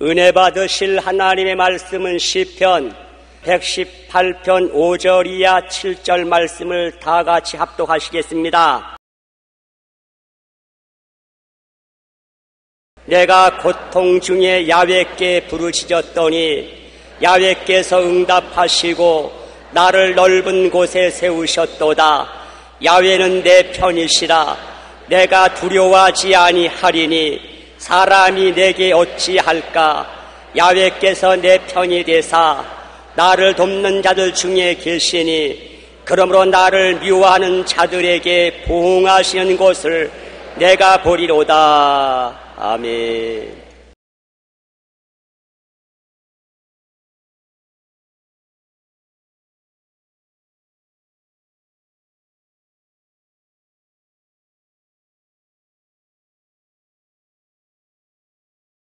은혜 받으실 하나님의 말씀은 시편 118편 5절 이하 7절 말씀을 다 같이 합독하시겠습니다. 내가 고통 중에 야훼께 부르짖었더니 야훼께서 응답하시고 나를 넓은 곳에 세우셨도다. 야훼는 내 편이시라. 내가 두려워하지 아니하리니 사람이 내게 어찌할까. 야훼께서 내 편이 되사 나를 돕는 자들 중에 계시니 그러므로 나를 미워하는 자들에게 보응하시는 것을 내가 보리로다. 아멘.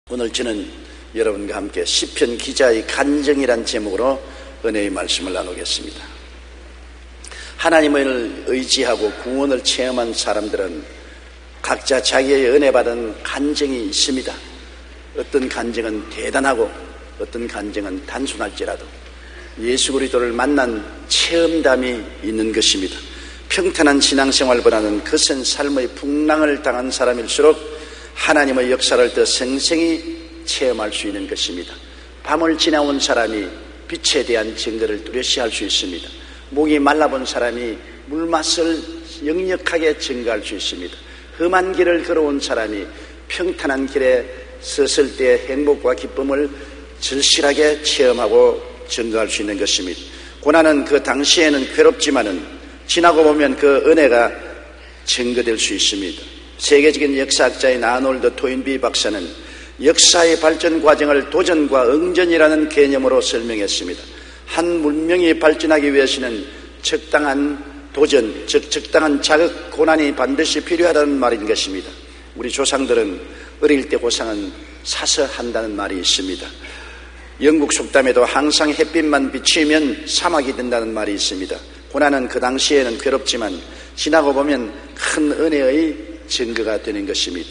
오늘 저는 여러분과 함께 시편 기자의 간증이란 제목으로 은혜의 말씀을 나누겠습니다. 하나님을 의지하고 구원을 체험한 사람들은 각자 자기의 은혜 받은 간증이 있습니다. 어떤 간증은 대단하고 어떤 간증은 단순할지라도 예수 그리스도를 만난 체험담이 있는 것입니다. 평탄한 신앙생활보다는 거센 삶의 풍랑을 당한 사람일수록 하나님의 역사를 더 생생히 체험할 수 있는 것입니다. 밤을 지나온 사람이 빛에 대한 증거를 뚜렷이 할 수 있습니다. 목이 말라본 사람이 물맛을 역력하게 증거할 수 있습니다. 험한 길을 걸어온 사람이 평탄한 길에 섰을 때 행복과 기쁨을 절실하게 체험하고 증거할 수 있는 것입니다. 고난은 그 당시에는 괴롭지만은 지나고 보면 그 은혜가 증거될 수 있습니다. 세계적인 역사학자인 아놀드 토인비 박사는 역사의 발전 과정을 도전과 응전이라는 개념으로 설명했습니다. 한 문명이 발전하기 위해서는 적당한 도전, 즉 적당한 자극, 고난이 반드시 필요하다는 말인 것입니다. 우리 조상들은 어릴 때 고상은 사서 한다는 말이 있습니다. 영국 속담에도 항상 햇빛만 비치면 사막이 된다는 말이 있습니다. 고난은 그 당시에는 괴롭지만 지나고 보면 큰 은혜의 증거가 되는 것입니다.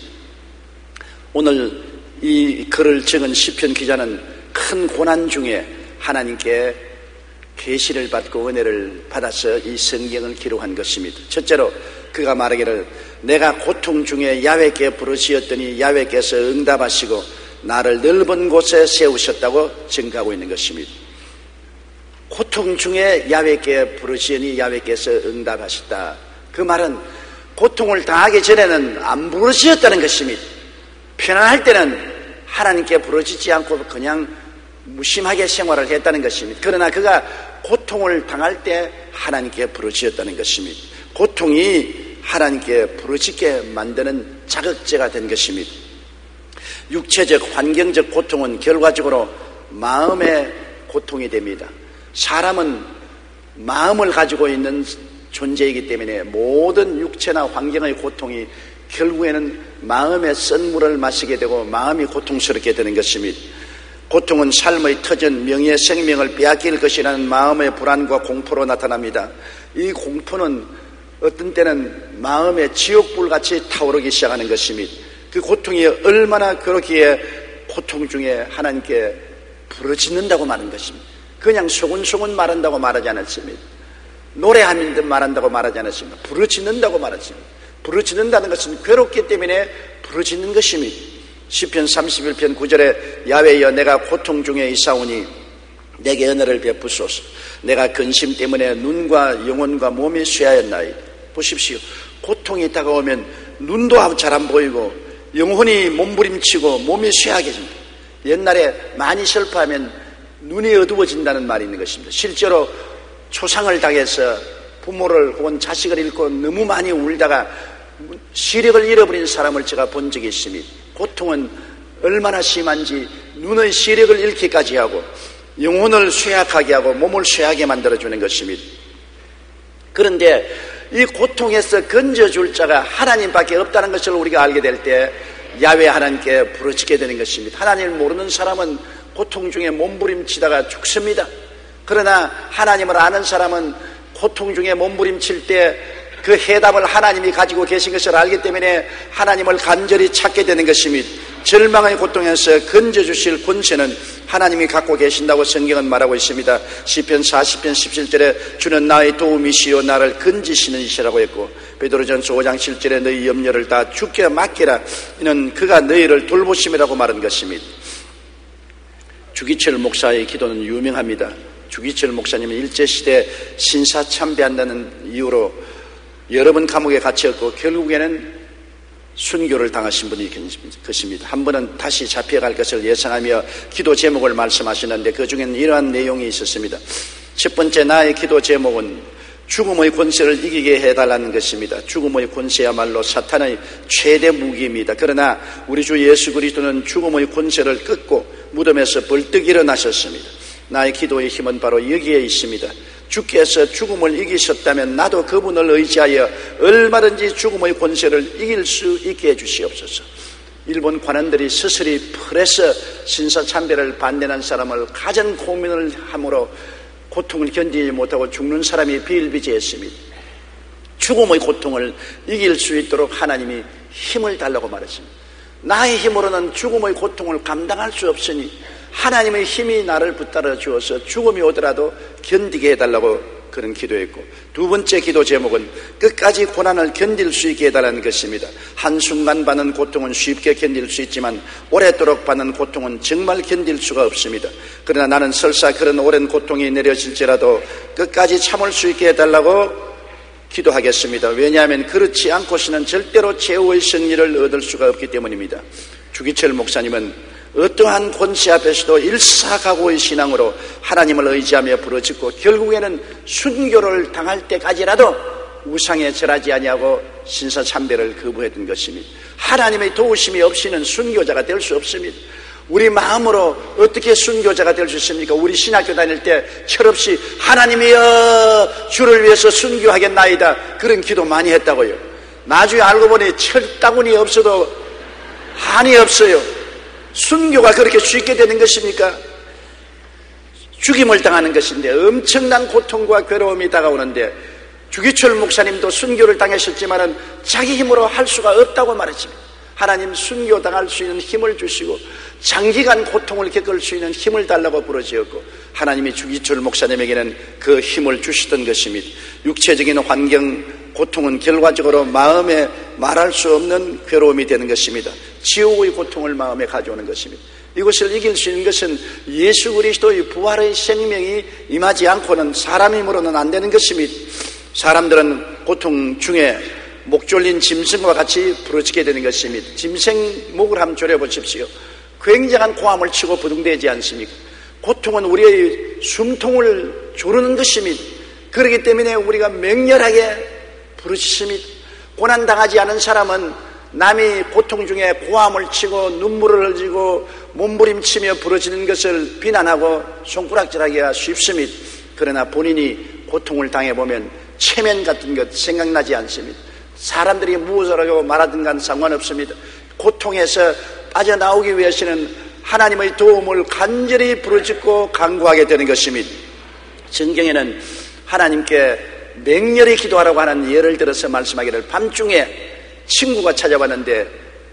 오늘 이 글을 적은 시편 기자는 큰 고난 중에 하나님께 계시를 받고 은혜를 받아서 이 성경을 기록한 것입니다. 첫째로 그가 말하기를 내가 고통 중에 야훼께 부르짖었더니 야훼께서 응답하시고 나를 넓은 곳에 세우셨다고 증거하고 있는 것입니다. 고통 중에 야훼께 부르짖으니 야훼께서 응답하셨다. 그 말은 고통을 당하기 전에는 안 부르짖었다는 것입니다. 편안할 때는 하나님께 부르짖지 않고 그냥 무심하게 생활을 했다는 것입니다. 그러나 그가 고통을 당할 때 하나님께 부르짖었다는 것입니다. 고통이 하나님께 부르짖게 만드는 자극제가 된 것입니다. 육체적, 환경적 고통은 결과적으로 마음의 고통이 됩니다. 사람은 마음을 가지고 있는 존재이기 때문에 모든 육체나 환경의 고통이 결국에는 마음의 쓴물을 마시게 되고 마음이 고통스럽게 되는 것입니다. 고통은 삶의 터전, 명예, 생명을 빼앗길 것이라는 마음의 불안과 공포로 나타납니다. 이 공포는 어떤 때는 마음의 지옥불같이 타오르기 시작하는 것입니다. 그 고통이 얼마나 그렇기에 고통 중에 하나님께 부르짖는다고 말한 것입니다. 그냥 소근소근 말한다고 말하지 않았습니다. 노래하는 듯 말한다고 말하지 않았습니다. 부르짖는다고 말했습니다. 부르짖는다는 것은 괴롭기 때문에 부르짖는 것입니다. 시편 31편 9절에 야훼여 내가 고통 중에 있사오니 내게 은혜를 베푸소서. 내가 근심 때문에 눈과 영혼과 몸이 쇠하였나이다. 보십시오. 고통이 다가오면 눈도 잘 안 보이고 영혼이 몸부림치고 몸이 쇠하게 됩니다. 옛날에 많이 슬퍼하면 눈이 어두워진다는 말이 있는 것입니다. 실제로 초상을 당해서 부모를 혹은 자식을 잃고 너무 많이 울다가 시력을 잃어버린 사람을 제가 본 적이 있습니다. 고통은 얼마나 심한지 눈의 시력을 잃기까지 하고 영혼을 쇠약하게 하고 몸을 쇠하게 만들어주는 것입니다. 그런데 이 고통에서 건져줄 자가 하나님밖에 없다는 것을 우리가 알게 될 때 야훼 하나님께 부르짖게 되는 것입니다. 하나님을 모르는 사람은 고통 중에 몸부림치다가 죽습니다. 그러나 하나님을 아는 사람은 고통 중에 몸부림칠 때 그 해답을 하나님이 가지고 계신 것을 알기 때문에 하나님을 간절히 찾게 되는 것입니다. 절망의 고통에서 건져주실 권세는 하나님이 갖고 계신다고 성경은 말하고 있습니다. 시편 40편 17절에 주는 나의 도움이시요 나를 건지시는 이시라고 했고, 베드로전서 5장 7절에 너희 염려를 다 주께 맡기라 이는 그가 너희를 돌보심이라고 말한 것입니다. 주기철 목사의 기도는 유명합니다. 주기철 목사님은 일제시대 신사참배한다는 이유로 여러 번 감옥에 갇혔고 결국에는 순교를 당하신 분이 것입니다. 한 번은 다시 잡혀갈 것을 예상하며 기도 제목을 말씀하시는데 그 중에는 이러한 내용이 있었습니다. 첫 번째, 나의 기도 제목은 죽음의 권세를 이기게 해달라는 것입니다. 죽음의 권세야말로 사탄의 최대 무기입니다. 그러나 우리 주 예수 그리스도는 죽음의 권세를 끊고 무덤에서 벌떡 일어나셨습니다. 나의 기도의 힘은 바로 여기에 있습니다. 주께서 죽음을 이기셨다면 나도 그분을 의지하여 얼마든지 죽음의 권세를 이길 수 있게 해주시옵소서. 일본 관원들이 스스리 풀에서 신사참배를 반대하는 사람을 가장 고민을 함으로 고통을 견디지 못하고 죽는 사람이 비일비재했습니다. 죽음의 고통을 이길 수 있도록 하나님이 힘을 달라고 말했습니다. 나의 힘으로는 죽음의 고통을 감당할 수 없으니 하나님의 힘이 나를 붙들어 주어서 죽음이 오더라도 견디게 해달라고 그런 기도했고, 두 번째 기도 제목은 끝까지 고난을 견딜 수 있게 해달라는 것입니다. 한순간 받는 고통은 쉽게 견딜 수 있지만 오랫도록 받는 고통은 정말 견딜 수가 없습니다. 그러나 나는 설사 그런 오랜 고통이 내려질지라도 끝까지 참을 수 있게 해달라고 기도하겠습니다. 왜냐하면 그렇지 않고서는 절대로 최후의 승리를 얻을 수가 없기 때문입니다. 주기철 목사님은 어떠한 권세 앞에서도 일사각오의 신앙으로 하나님을 의지하며 부르짖고 결국에는 순교를 당할 때까지라도 우상에 절하지 아니하고 신사참배를 거부했던 것입니다. 하나님의 도우심이 없이는 순교자가 될 수 없습니다. 우리 마음으로 어떻게 순교자가 될 수 있습니까? 우리 신학교 다닐 때 철없이 하나님이여 주를 위해서 순교하겠나이다 그런 기도 많이 했다고요. 나중에 알고 보니 철따구니 없어도 한이 없어요. 순교가 그렇게 쉽게 되는 것입니까? 죽임을 당하는 것인데 엄청난 고통과 괴로움이 다가오는데 주기철 목사님도 순교를 당하셨지만은 자기 힘으로 할 수가 없다고 말했습니다. 하나님 순교 당할 수 있는 힘을 주시고 장기간 고통을 겪을 수 있는 힘을 달라고 부르짖었고 하나님이 주기철 목사님에게는 그 힘을 주시던 것입니다. 육체적인 환경 고통은 결과적으로 마음에 말할 수 없는 괴로움이 되는 것입니다. 지옥의 고통을 마음에 가져오는 것입니다. 이것을 이길 수 있는 것은 예수 그리스도의 부활의 생명이 임하지 않고는 사람 힘으로는 안 되는 것입니다. 사람들은 고통 중에 목 졸린 짐승과 같이 부러지게 되는 것입니다. 짐승 목을 한번 졸여보십시오. 굉장한 고함을 치고 부둥대지 않습니까? 고통은 우리의 숨통을 조르는 것입니다. 그렇기 때문에 우리가 맹렬하게 부르짖습니다. 고난당하지 않은 사람은 남이 고통 중에 고함을 치고 눈물을 흘리고 몸부림치며 부러지는 것을 비난하고 손가락질하기가 쉽습니다. 그러나 본인이 고통을 당해보면 체면 같은 것 생각나지 않습니다. 사람들이 무엇을 하고 말하든 간 상관없습니다. 고통에서 빠져나오기 위해서는 하나님의 도움을 간절히 부르짖고 간구하게 되는 것입니다. 성경에는 하나님께 맹렬히 기도하라고 하는 예를 들어서 말씀하기를 밤중에 친구가 찾아왔는데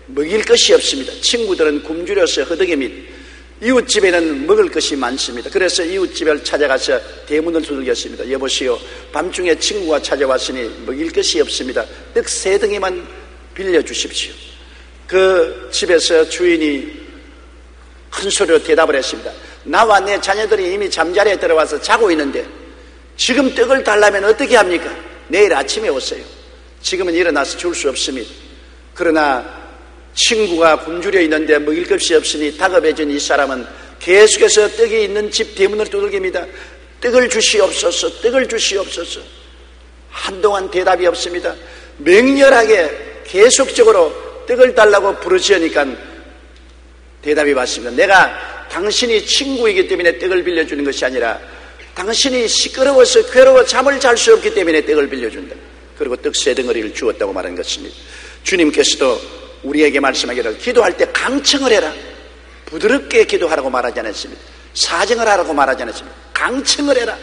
먹일 것이 없습니다. 친구들은 굶주려서 허덕입니다. 이웃집에는 먹을 것이 많습니다. 그래서 이웃집을 찾아가서 대문을 두들겼습니다. 여보시오, 밤중에 친구가 찾아왔으니 먹일 것이 없습니다. 떡 3덩이만 빌려주십시오. 그 집에서 주인이 큰 소리로 대답을 했습니다. 나와 내 자녀들이 이미 잠자리에 들어와서 자고 있는데 지금 떡을 달라면 어떻게 합니까? 내일 아침에 오세요. 지금은 일어나서 줄 수 없습니다. 그러나 친구가 굶주려 있는데 먹일 것이 없으니 다급해진 이 사람은 계속해서 떡이 있는 집 대문을 두들깁니다. 떡을 주시옵소서, 떡을 주시옵소서. 한동안 대답이 없습니다. 맹렬하게 계속적으로 떡을 달라고 부르짖으니까 대답이 왔습니다. 내가 당신이 친구이기 때문에 떡을 빌려주는 것이 아니라 당신이 시끄러워서 괴로워 잠을 잘 수 없기 때문에 떡을 빌려준다. 그리고 떡 3덩어리를 주었다고 말한 것입니다. 주님께서도 우리에게 말씀하기를 기도할 때 강청을 해라. 부드럽게 기도하라고 말하지 않았습니다. 사정을 하라고 말하지 않았습니다. 강청을 해라.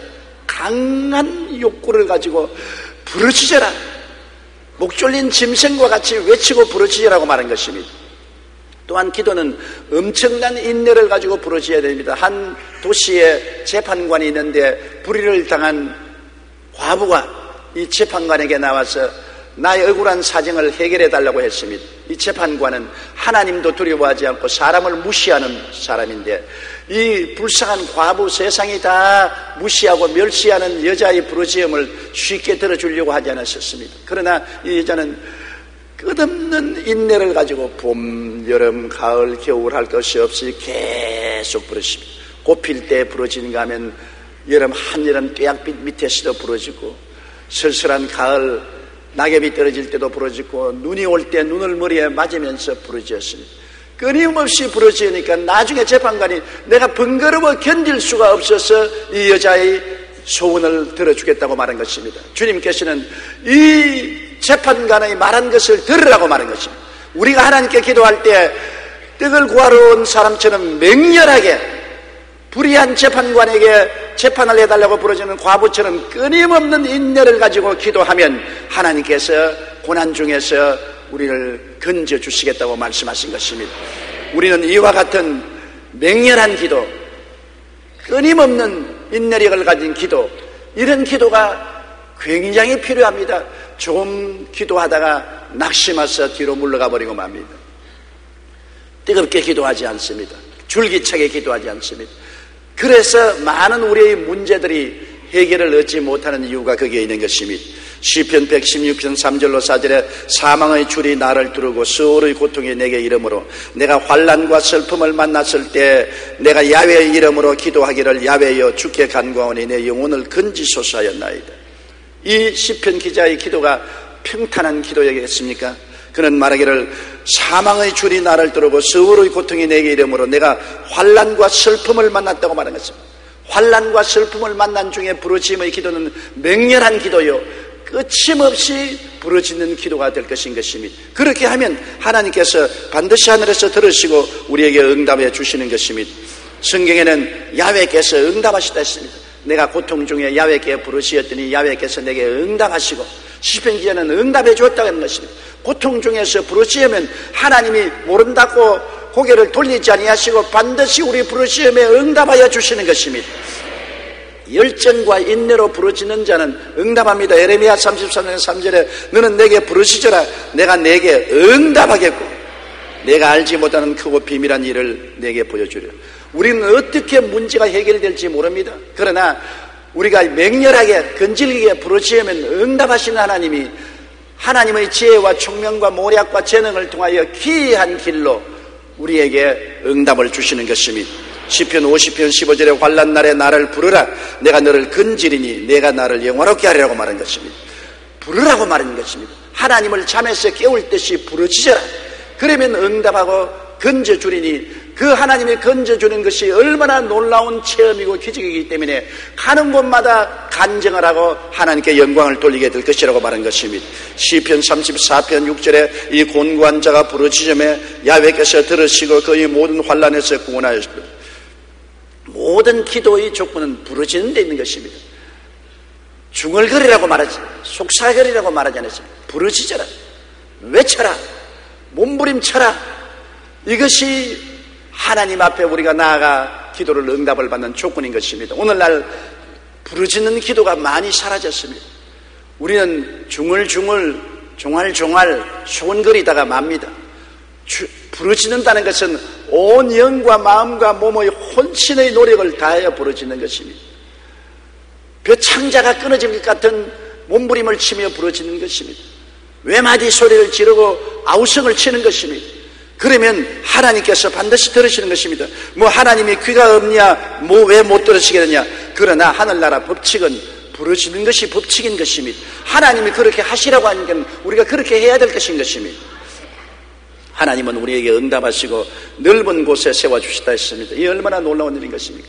강한 욕구를 가지고 부르짖어라. 목 졸린 짐승과 같이 외치고 부르짖으라고 말한 것입니다. 또한 기도는 엄청난 인내를 가지고 부르짖어야 됩니다. 한 도시에 재판관이 있는데 불의를 당한 과부가 이 재판관에게 나와서 나의 억울한 사정을 해결해 달라고 했습니다. 이 재판관은 하나님도 두려워하지 않고 사람을 무시하는 사람인데 이 불쌍한 과부, 세상이 다 무시하고 멸시하는 여자의 부르짖음을 쉽게 들어주려고 하지 않았었습니다. 그러나 이 여자는 끝없는 인내를 가지고 봄, 여름, 가을, 겨울 할 것이 없이 계속 부르십니다. 꽃필 때 부러지는가 하면 여름, 한여름 뙤약빛 밑에서도 부러지고 쓸쓸한 가을 낙엽이 떨어질 때도 부러지고 눈이 올 때 눈을 머리에 맞으면서 부러졌습니다. 끊임없이 부러지니까 나중에 재판관이 내가 번거로워 견딜 수가 없어서 이 여자의 소원을 들어주겠다고 말한 것입니다. 주님께서는 이 재판관의 말한 것을 들으라고 말한 것입니다. 우리가 하나님께 기도할 때 떡을 구하러 온 사람처럼 맹렬하게 불의한 재판관에게 재판을 해달라고 부르짖는 과부처럼 끊임없는 인내를 가지고 기도하면 하나님께서 고난 중에서 우리를 건져주시겠다고 말씀하신 것입니다. 우리는 이와 같은 맹렬한 기도, 끊임없는 인내력을 가진 기도, 이런 기도가 굉장히 필요합니다. 좀 기도하다가 낙심해서 뒤로 물러가 버리고 맙니다. 뜨겁게 기도하지 않습니다. 줄기차게 기도하지 않습니다. 그래서 많은 우리의 문제들이 해결을 얻지 못하는 이유가 거기에 있는 것입니다. 시편 116편 3절로 4절에 사망의 줄이 나를 두르고 수월의 고통이 내게 이르므로 내가 환난과 슬픔을 만났을 때 내가 야훼의 이름으로 기도하기를 야훼여 주께 간구하오니 내 영혼을 건지소서 하였나이다. 이 시편 기자의 기도가 평탄한 기도였겠습니까? 그는 말하기를 사망의 줄이 나를 두르고 수월의 고통이 내게 이르므로 내가 환난과 슬픔을 만났다고 말한 것입니다. 환난과 슬픔을 만난 중에 부르짖음의 기도는 맹렬한 기도요, 끝임없이 부르짖는 기도가 될 것인 것입니다. 그렇게 하면 하나님께서 반드시 하늘에서 들으시고 우리에게 응답해 주시는 것입니다. 성경에는 야훼께서 응답하시다 했습니다. 내가 고통 중에 야훼께 부르짖었더니 야훼께서 내게 응답하시고, 시편 기자는 응답해 주었다고 하는 것입니다. 고통 중에서 부르짖으면 하나님이 모른다고 고개를 돌리지 아니하시고 반드시 우리 부르짖음에 응답하여 주시는 것입니다. 열정과 인내로 부르짖는 자는 응답합니다. 예레미야 33년 3절에 너는 내게 부르짖어라 내가 내게 응답하겠고 내가 알지 못하는 크고 비밀한 일을 내게 보여주리라. 우리는 어떻게 문제가 해결될지 모릅니다. 그러나 우리가 맹렬하게 건질기게 부르짖으면 응답하시는 하나님이 하나님의 지혜와 총명과 모략과 재능을 통하여 기이한 길로 우리에게 응답을 주시는 것입니다. 시편 50편 15절에 환난 날에 나를 부르라 내가 너를 건지리니 내가 나를 영화롭게 하리라고 말한 것입니다. 부르라고 말하는 것입니다. 하나님을 잠에서 깨울 듯이 부르짖어라. 그러면 응답하고 건져주리니 그 하나님이 건져주는 것이 얼마나 놀라운 체험이고 기적이기 때문에 가는 곳마다 간증을 하고 하나님께 영광을 돌리게 될 것이라고 말한 것입니다. 시편 34편 6절에 이 곤고한 자가 부르짖음에 야훼께서 들으시고 그의 모든 환난에서 구원하셨다. 모든 기도의 조건은 부르짖는 데 있는 것입니다. 중얼거리라고 말하지, 속삭거리라고 말하지 않았습니다. 부르짖어라, 외쳐라, 몸부림쳐라. 이것이 하나님 앞에 우리가 나아가 기도를 응답을 받는 조건인 것입니다. 오늘날 부르짖는 기도가 많이 사라졌습니다. 우리는 중얼중얼, 종알종알 소원거리다가 맙니다. 부르짖는다는 것은 온 영과 마음과 몸의 혼신의 노력을 다하여 부르짖는 것입니다. 벼창자가 끊어질 것 같은 몸부림을 치며 부르짖는 것입니다. 외마디 소리를 지르고 아우성을 치는 것입니다. 그러면 하나님께서 반드시 들으시는 것입니다. 뭐 하나님이 귀가 없냐, 뭐 왜 못 들으시겠느냐. 그러나 하늘나라 법칙은 부르짖는 것이 법칙인 것입니다. 하나님이 그렇게 하시라고 하는 건 우리가 그렇게 해야 될 것인 것입니다. 하나님은 우리에게 응답하시고 넓은 곳에 세워주시다 했습니다. 이 얼마나 놀라운 일인 것입니까?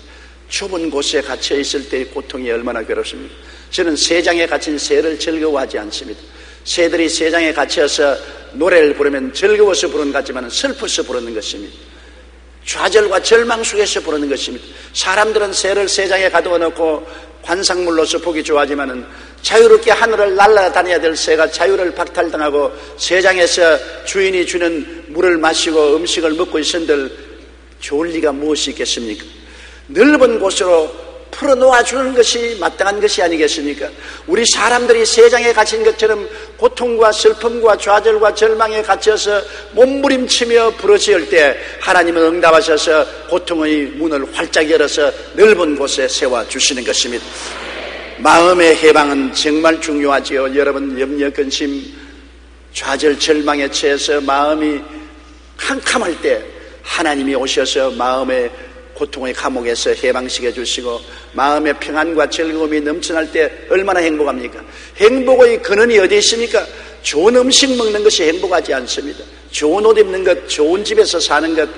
좁은 곳에 갇혀 있을 때의 고통이 얼마나 괴롭습니까? 저는 세장에 갇힌 새를 즐거워하지 않습니다. 새들이 세장에 갇혀서 노래를 부르면 즐거워서 부르는 것 같지만 슬퍼서 부르는 것입니다. 좌절과 절망 속에서 부르는 것입니다. 사람들은 새를 세장에 가두어 놓고 관상물로서 보기 좋아하지만 자유롭게 하늘을 날아다녀야 될 새가 자유를 박탈당하고 세장에서 주인이 주는 물을 마시고 음식을 먹고 있은들 좋을 리가 무엇이 있겠습니까? 넓은 곳으로 풀어놓아 주는 것이 마땅한 것이 아니겠습니까? 우리 사람들이 세상에 갇힌 것처럼 고통과 슬픔과 좌절과 절망에 갇혀서 몸부림치며 부러질 때 하나님은 응답하셔서 고통의 문을 활짝 열어서 넓은 곳에 세워주시는 것입니다. 마음의 해방은 정말 중요하지요. 여러분 염려, 근심, 좌절, 절망에 처해서 마음이 캄캄할 때 하나님이 오셔서 마음의 고통의 감옥에서 해방시켜 주시고 마음의 평안과 즐거움이 넘쳐날 때 얼마나 행복합니까? 행복의 근원이 어디 있습니까? 좋은 음식 먹는 것이 행복하지 않습니다. 좋은 옷 입는 것, 좋은 집에서 사는 것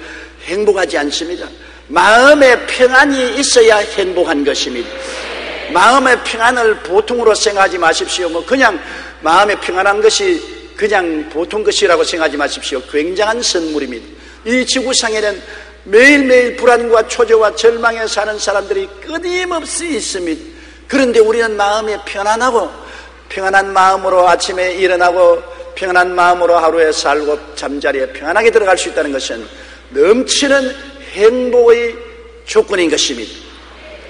행복하지 않습니다. 마음의 평안이 있어야 행복한 것입니다. 마음의 평안을 보통으로 생각하지 마십시오. 그냥 마음의 평안한 것이 그냥 보통 것이라고 생각하지 마십시오. 굉장한 선물입니다. 이 지구상에는 매일매일 불안과 초조와 절망에 사는 사람들이 끊임없이 있습니다. 그런데 우리는 마음이 편안하고 평안한 마음으로 아침에 일어나고 평안한 마음으로 하루에 살고 잠자리에 평안하게 들어갈 수 있다는 것은 넘치는 행복의 조건인 것입니다.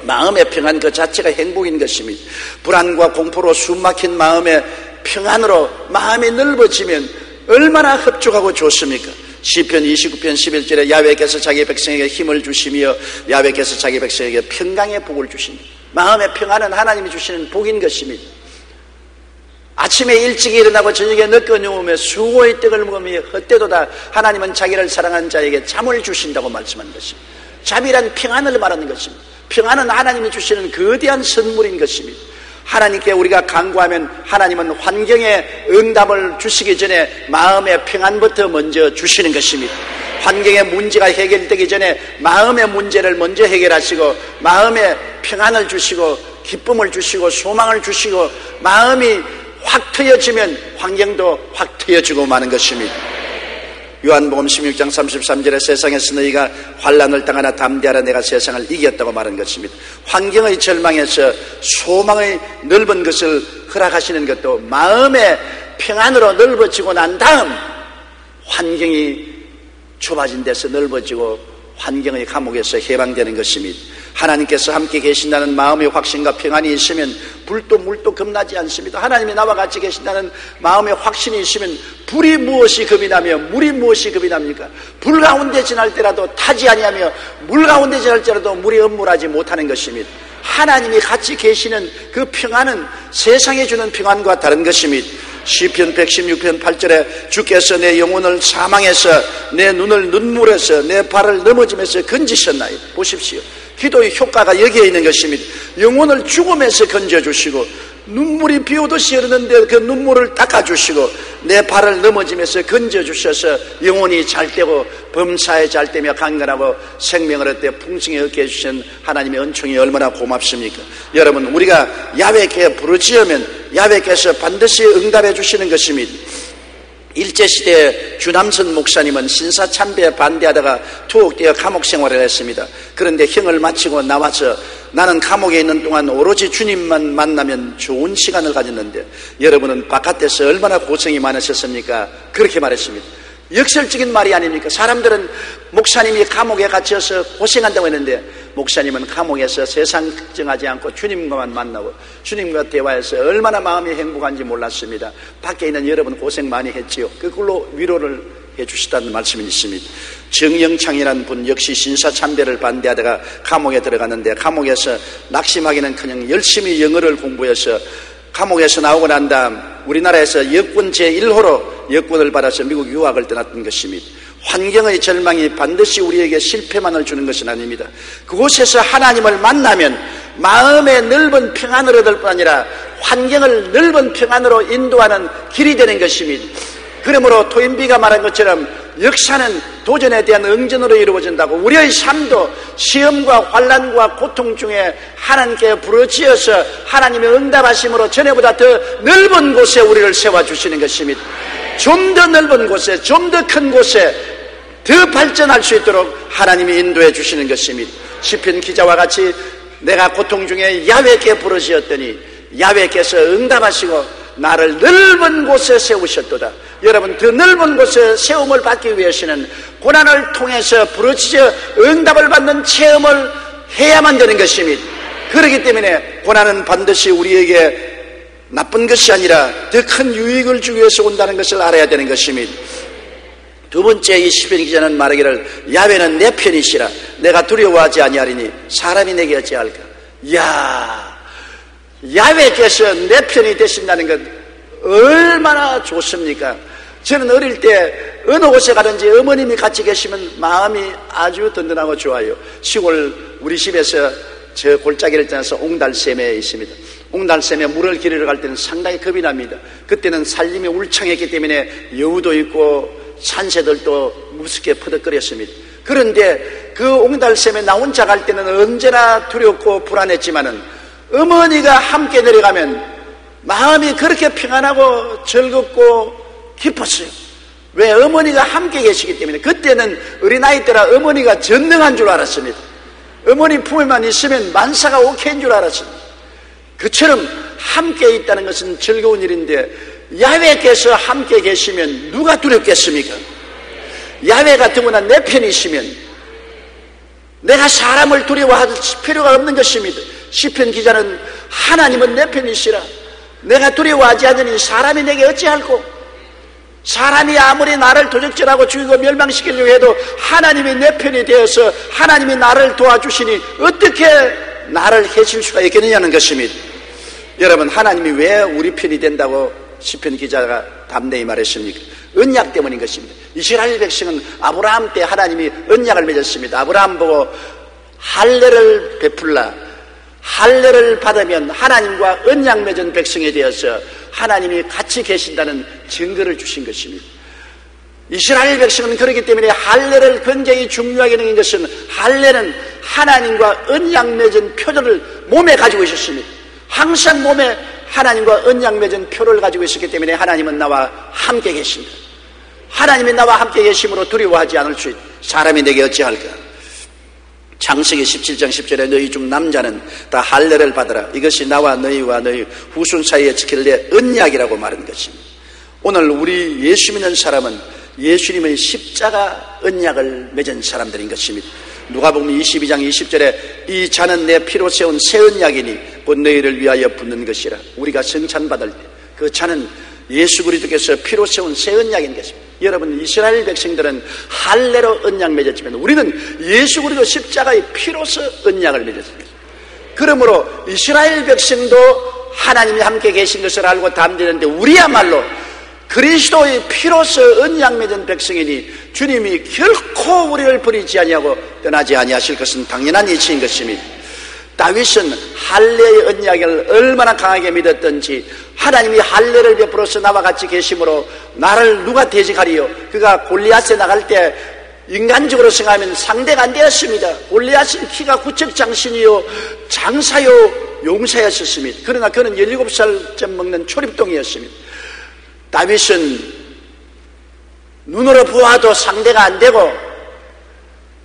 마음의 평안 그 자체가 행복인 것입니다. 불안과 공포로 숨막힌 마음의 평안으로 마음이 넓어지면 얼마나 흡족하고 좋습니까? 시편 29편 11절에 야훼께서 자기 백성에게 힘을 주시며 야훼께서 자기 백성에게 평강의 복을 주신다. 마음의 평안은 하나님이 주시는 복인 것입니다. 아침에 일찍 일어나고 저녁에 늦게 누우며 수고의 떡을 먹으며 헛되도다 하나님은 자기를 사랑하는 자에게 잠을 주신다고 말씀한 것입니다. 잠이란 평안을 말하는 것입니다. 평안은 하나님이 주시는 거대한 선물인 것입니다. 하나님께 우리가 간구하면 하나님은 환경에 응답을 주시기 전에 마음의 평안부터 먼저 주시는 것입니다. 환경의 문제가 해결되기 전에 마음의 문제를 먼저 해결하시고 마음의 평안을 주시고 기쁨을 주시고 소망을 주시고 마음이 확 트여지면 환경도 확 트여지고 마는 것입니다. 요한복음 16장 33절에 세상에서 너희가 환난을 당하나 담대하라 내가 세상을 이겼다고 말한 것입니다. 환경의 절망에서 소망의 넓은 것을 허락하시는 것도 마음의 평안으로 넓어지고 난 다음 환경이 좁아진 데서 넓어지고 환경의 감옥에서 해방되는 것입니다. 하나님께서 함께 계신다는 마음의 확신과 평안이 있으면 불도 물도 겁나지 않습니다. 하나님이 나와 같이 계신다는 마음의 확신이 있으면 불이 무엇이 겁이 나며 물이 무엇이 겁이 납니까? 불 가운데 지날 때라도 타지 아니하며 물 가운데 지날 때라도 물이 엄물하지 못하는 것입니다. 하나님이 같이 계시는 그 평안은 세상에 주는 평안과 다른 것입니다. 시편 116편 8절에 주께서 내 영혼을 사망해서 내 눈을 눈물에서 내 발을 넘어짐에서 건지셨나요? 보십시오. 기도의 효과가 여기에 있는 것입니다. 영혼을 죽음에서 건져주시고 눈물이 비 오듯이 흐르는데 그 눈물을 닦아주시고 내 발을 넘어짐에서 건져주셔서 영혼이 잘되고 범사에 잘되며 강건하고 생명을 얻되 풍성히 얻게 해주신 하나님의 은총이 얼마나 고맙습니까? 여러분 우리가 야훼께 부르짖으면 야훼께서 반드시 응답해 주시는 것입니다. 일제시대에 주남선 목사님은 신사참배에 반대하다가 투옥되어 감옥 생활을 했습니다. 그런데 형을 마치고 나와서 나는 감옥에 있는 동안 오로지 주님만 만나면 좋은 시간을 가졌는데 여러분은 바깥에서 얼마나 고생이 많으셨습니까? 그렇게 말했습니다. 역설적인 말이 아닙니까? 사람들은 목사님이 감옥에 갇혀서 고생한다고 했는데 목사님은 감옥에서 세상 걱정하지 않고 주님과만 만나고 주님과 대화해서 얼마나 마음이 행복한지 몰랐습니다. 밖에 있는 여러분 고생 많이 했지요. 그걸로 위로를 해주시다는 말씀이 있습니다. 정영창이라는 분 역시 신사참배를 반대하다가 감옥에 들어갔는데 감옥에서 낙심하기는커녕 열심히 영어를 공부해서 감옥에서 나오고 난 다음 우리나라에서 여권 제1호로 여권을 받아서 미국 유학을 떠났던 것입니다. 환경의 절망이 반드시 우리에게 실패만을 주는 것은 아닙니다. 그곳에서 하나님을 만나면 마음의 넓은 평안을 얻을 뿐 아니라 환경을 넓은 평안으로 인도하는 길이 되는 것입니다. 그러므로 토인비가 말한 것처럼 역사는 도전에 대한 응전으로 이루어진다고 우리의 삶도 시험과 환난과 고통 중에 하나님께 부르짖어서 하나님의 응답하심으로 전에보다 더 넓은 곳에 우리를 세워주시는 것입니다. 좀 더 넓은 곳에 좀 더 큰 곳에 더 발전할 수 있도록 하나님이 인도해 주시는 것입니다. 시편 기자와 같이 내가 고통 중에 야훼께 부르짖었더니 야훼께서 응답하시고 나를 넓은 곳에 세우셨도다. 여러분, 그 넓은 곳에 세움을 받기 위해서는 고난을 통해서 부르짖어 응답을 받는 체험을 해야만 되는 것입니다. 그렇기 때문에 고난은 반드시 우리에게 나쁜 것이 아니라 더 큰 유익을 주기 위해서 온다는 것을 알아야 되는 것입니다. 두 번째, 이 시편 기자는 말하기를 야훼는 내 편이시라. 내가 두려워하지 아니하리니 사람이 내게 어찌할까. 야훼께서 내 편이 되신다는 것 얼마나 좋습니까? 저는 어릴 때 어느 곳에 가든지 어머님이 같이 계시면 마음이 아주 든든하고 좋아요. 시골 우리 집에서 저 골짜기를 떠나서 옹달샘에 있습니다. 옹달샘에 물을 기르러 갈 때는 상당히 겁이 납니다. 그때는 살림이 울창했기 때문에 여우도 있고 산새들도 무섭게 퍼덕거렸습니다. 그런데 그 옹달샘에 나 혼자 갈 때는 언제나 두렵고 불안했지만은 어머니가 함께 내려가면 마음이 그렇게 평안하고 즐겁고 기뻤어요. 왜? 어머니가 함께 계시기 때문에. 그때는 어린아이 때라 어머니가 전능한 줄 알았습니다. 어머니 품에만 있으면 만사가 오케이인 줄 알았습니다. 그처럼 함께 있다는 것은 즐거운 일인데 야훼께서 함께 계시면 누가 두렵겠습니까? 야훼가 더구나 내 편이시면 내가 사람을 두려워할 필요가 없는 것입니다. 시편 기자는 하나님은 내 편이시라. 내가 두려워하지 않으니 사람이 내게 어찌할꼬. 사람이 아무리 나를 도적질하고 죽이고 멸망시키려고 해도 하나님이 내 편이 되어서 하나님이 나를 도와주시니 어떻게 나를 해칠 수가 있겠느냐는 것입니다. 여러분, 하나님이 왜 우리 편이 된다고 시편 기자가 담대히 말했습니까? 언약 때문인 것입니다. 이스라엘 백성은 아브라함 때 하나님이 언약을 맺었습니다. 아브라함 보고 할례를 베풀라, 할례를 받으면 하나님과 언약 맺은 백성이 되어서 하나님이 같이 계신다는 증거를 주신 것입니다. 이스라엘 백성은 그렇기 때문에 할례를 굉장히 중요하게 여긴 것은 할례는 하나님과 언약 맺은 표를 몸에 가지고 있었습니다. 항상 몸에 하나님과 언약 맺은 표를 가지고 있었기 때문에 하나님은 나와 함께 계신다. 하나님이 나와 함께 계심으로 두려워하지 않을 수 있다. 사람이 내게 어찌할까. 창세기 17장 10절에 너희 중 남자는 다 할례를 받으라. 이것이 나와 너희와 너희 후손 사이에 지킬 내 언약이라고 말한 것입니다. 오늘 우리 예수 믿는 사람은 예수님의 십자가 언약을 맺은 사람들인 것입니다. 누가복음 22장 20절에 이 잔은 내 피로 세운 새 언약이니 곧 너희를 위하여 붓는 것이라. 우리가 성찬받을 때 그 잔은 예수 그리스도께서 피로 세운 새 언약인 것입니다. 여러분, 이스라엘 백성들은 할례로 언약 맺었지만 우리는 예수 그리스도 십자가의 피로서 언약을 맺었습니다. 그러므로 이스라엘 백성도 하나님이 함께 계신 것을 알고 담대는데 우리야말로 그리스도의 피로서 언약 맺은 백성이니 주님이 결코 우리를 버리지 아니하고 떠나지 아니하실 것은 당연한 이치인 것입니다. 다윗은 할례의 언약을 얼마나 강하게 믿었던지 하나님이 할례를 베풀어서 나와 같이 계심으로 나를 누가 대적하리요. 그가 골리앗에 나갈 때 인간적으로 생각하면 상대가 안 되었습니다. 골리앗은 키가 구척장신이요 장사요 용사였었습니다. 그러나 그는 17살쯤 먹는 초립동이었습니다. 다윗은 눈으로 보아도 상대가 안 되고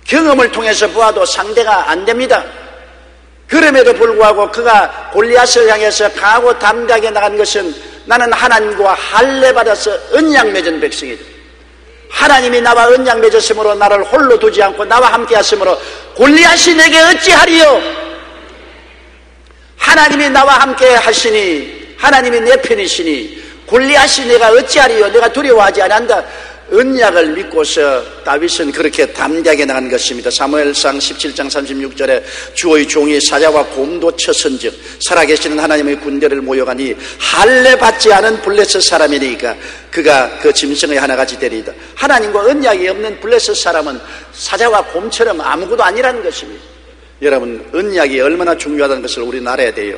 경험을 통해서 보아도 상대가 안 됩니다. 그럼에도 불구하고 그가 골리앗을 향해서 강하고 담대하게 나간 것은 나는 하나님과 할례 받아서 언약 맺은 백성이다. 하나님이 나와 언약 맺었으므로 나를 홀로 두지 않고 나와 함께 하심으로 골리앗이 내게 어찌하리요. 하나님이 나와 함께 하시니 하나님이 내 편이시니 골리앗이 내가 어찌하리요. 내가 두려워하지 않는다. 언약을 믿고서 다윗은 그렇게 담대하게 나간 것입니다. 사무엘상 17장 36절에 주의 종이 사자와 곰도 쳤은즉 살아계시는 하나님의 군대를 모여가니 할례 받지 않은 블레셋 사람이니까 그가 그 짐승의 하나같이 되리이다. 하나님과 언약이 없는 블레셋 사람은 사자와 곰처럼 아무것도 아니라는 것입니다. 여러분, 언약이 얼마나 중요하다는 것을 우리는 알아야 돼요.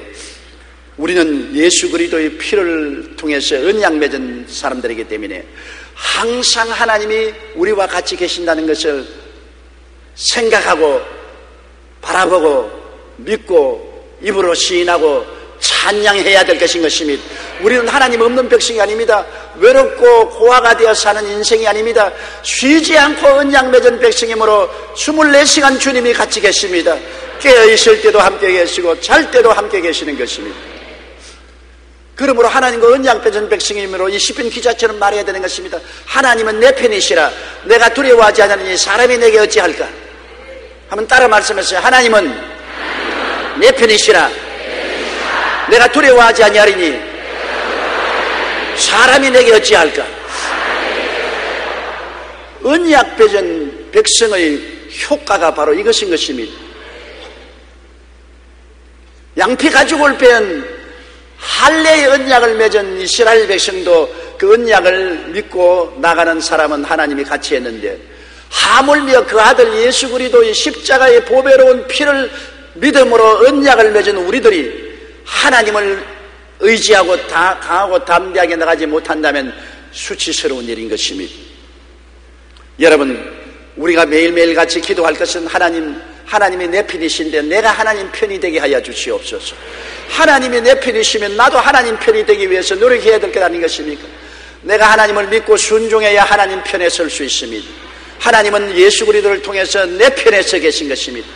우리는 예수 그리스도의 피를 통해서 언약 맺은 사람들이기 때문에 항상 하나님이 우리와 같이 계신다는 것을 생각하고 바라보고 믿고 입으로 시인하고 찬양해야 될 것인 것입니다. 우리는 하나님 없는 백성이 아닙니다. 외롭고 고아가 되어 사는 인생이 아닙니다. 쉬지 않고 언약 맺은 백성이므로 24시간 주님이 같이 계십니다. 깨어있을 때도 함께 계시고 잘 때도 함께 계시는 것입니다. 그러므로 하나님과 언약 맺은 백성이므로 이 시편 기자처럼 말해야 되는 것입니다. 하나님은 내 편이시라. 내가 두려워하지 않으니 사람이 내게 어찌할까? 한번 따라 말씀하세요. 하나님은 내 편이시라. 내가 두려워하지 아니하리니 사람이 내게 어찌할까? 언약 맺은 백성의 효과가 바로 이것인 것입니다. 양피 가지고 올 빼은 할례의 언약을 맺은 이스라엘 백성도 그 언약을 믿고 나가는 사람은 하나님이 같이 했는데, 하물며 그 아들 예수 그리스도의 십자가의 보배로운 피를 믿음으로 언약을 맺은 우리들이 하나님을 의지하고 다 강하고 담대하게 나가지 못한다면 수치스러운 일인 것입니다. 여러분, 우리가 매일매일 같이 기도할 것은 하나님이 내 편이신데 내가 하나님 편이 되게 하여 주시옵소서. 하나님이 내 편이시면 나도 하나님 편이 되기 위해서 노력해야 될 것 아닌것입니까? 내가 하나님을 믿고 순종해야 하나님 편에 설 수 있습니다. 하나님은 예수 그리스도를 통해서 내 편에 서 계신 것입니다.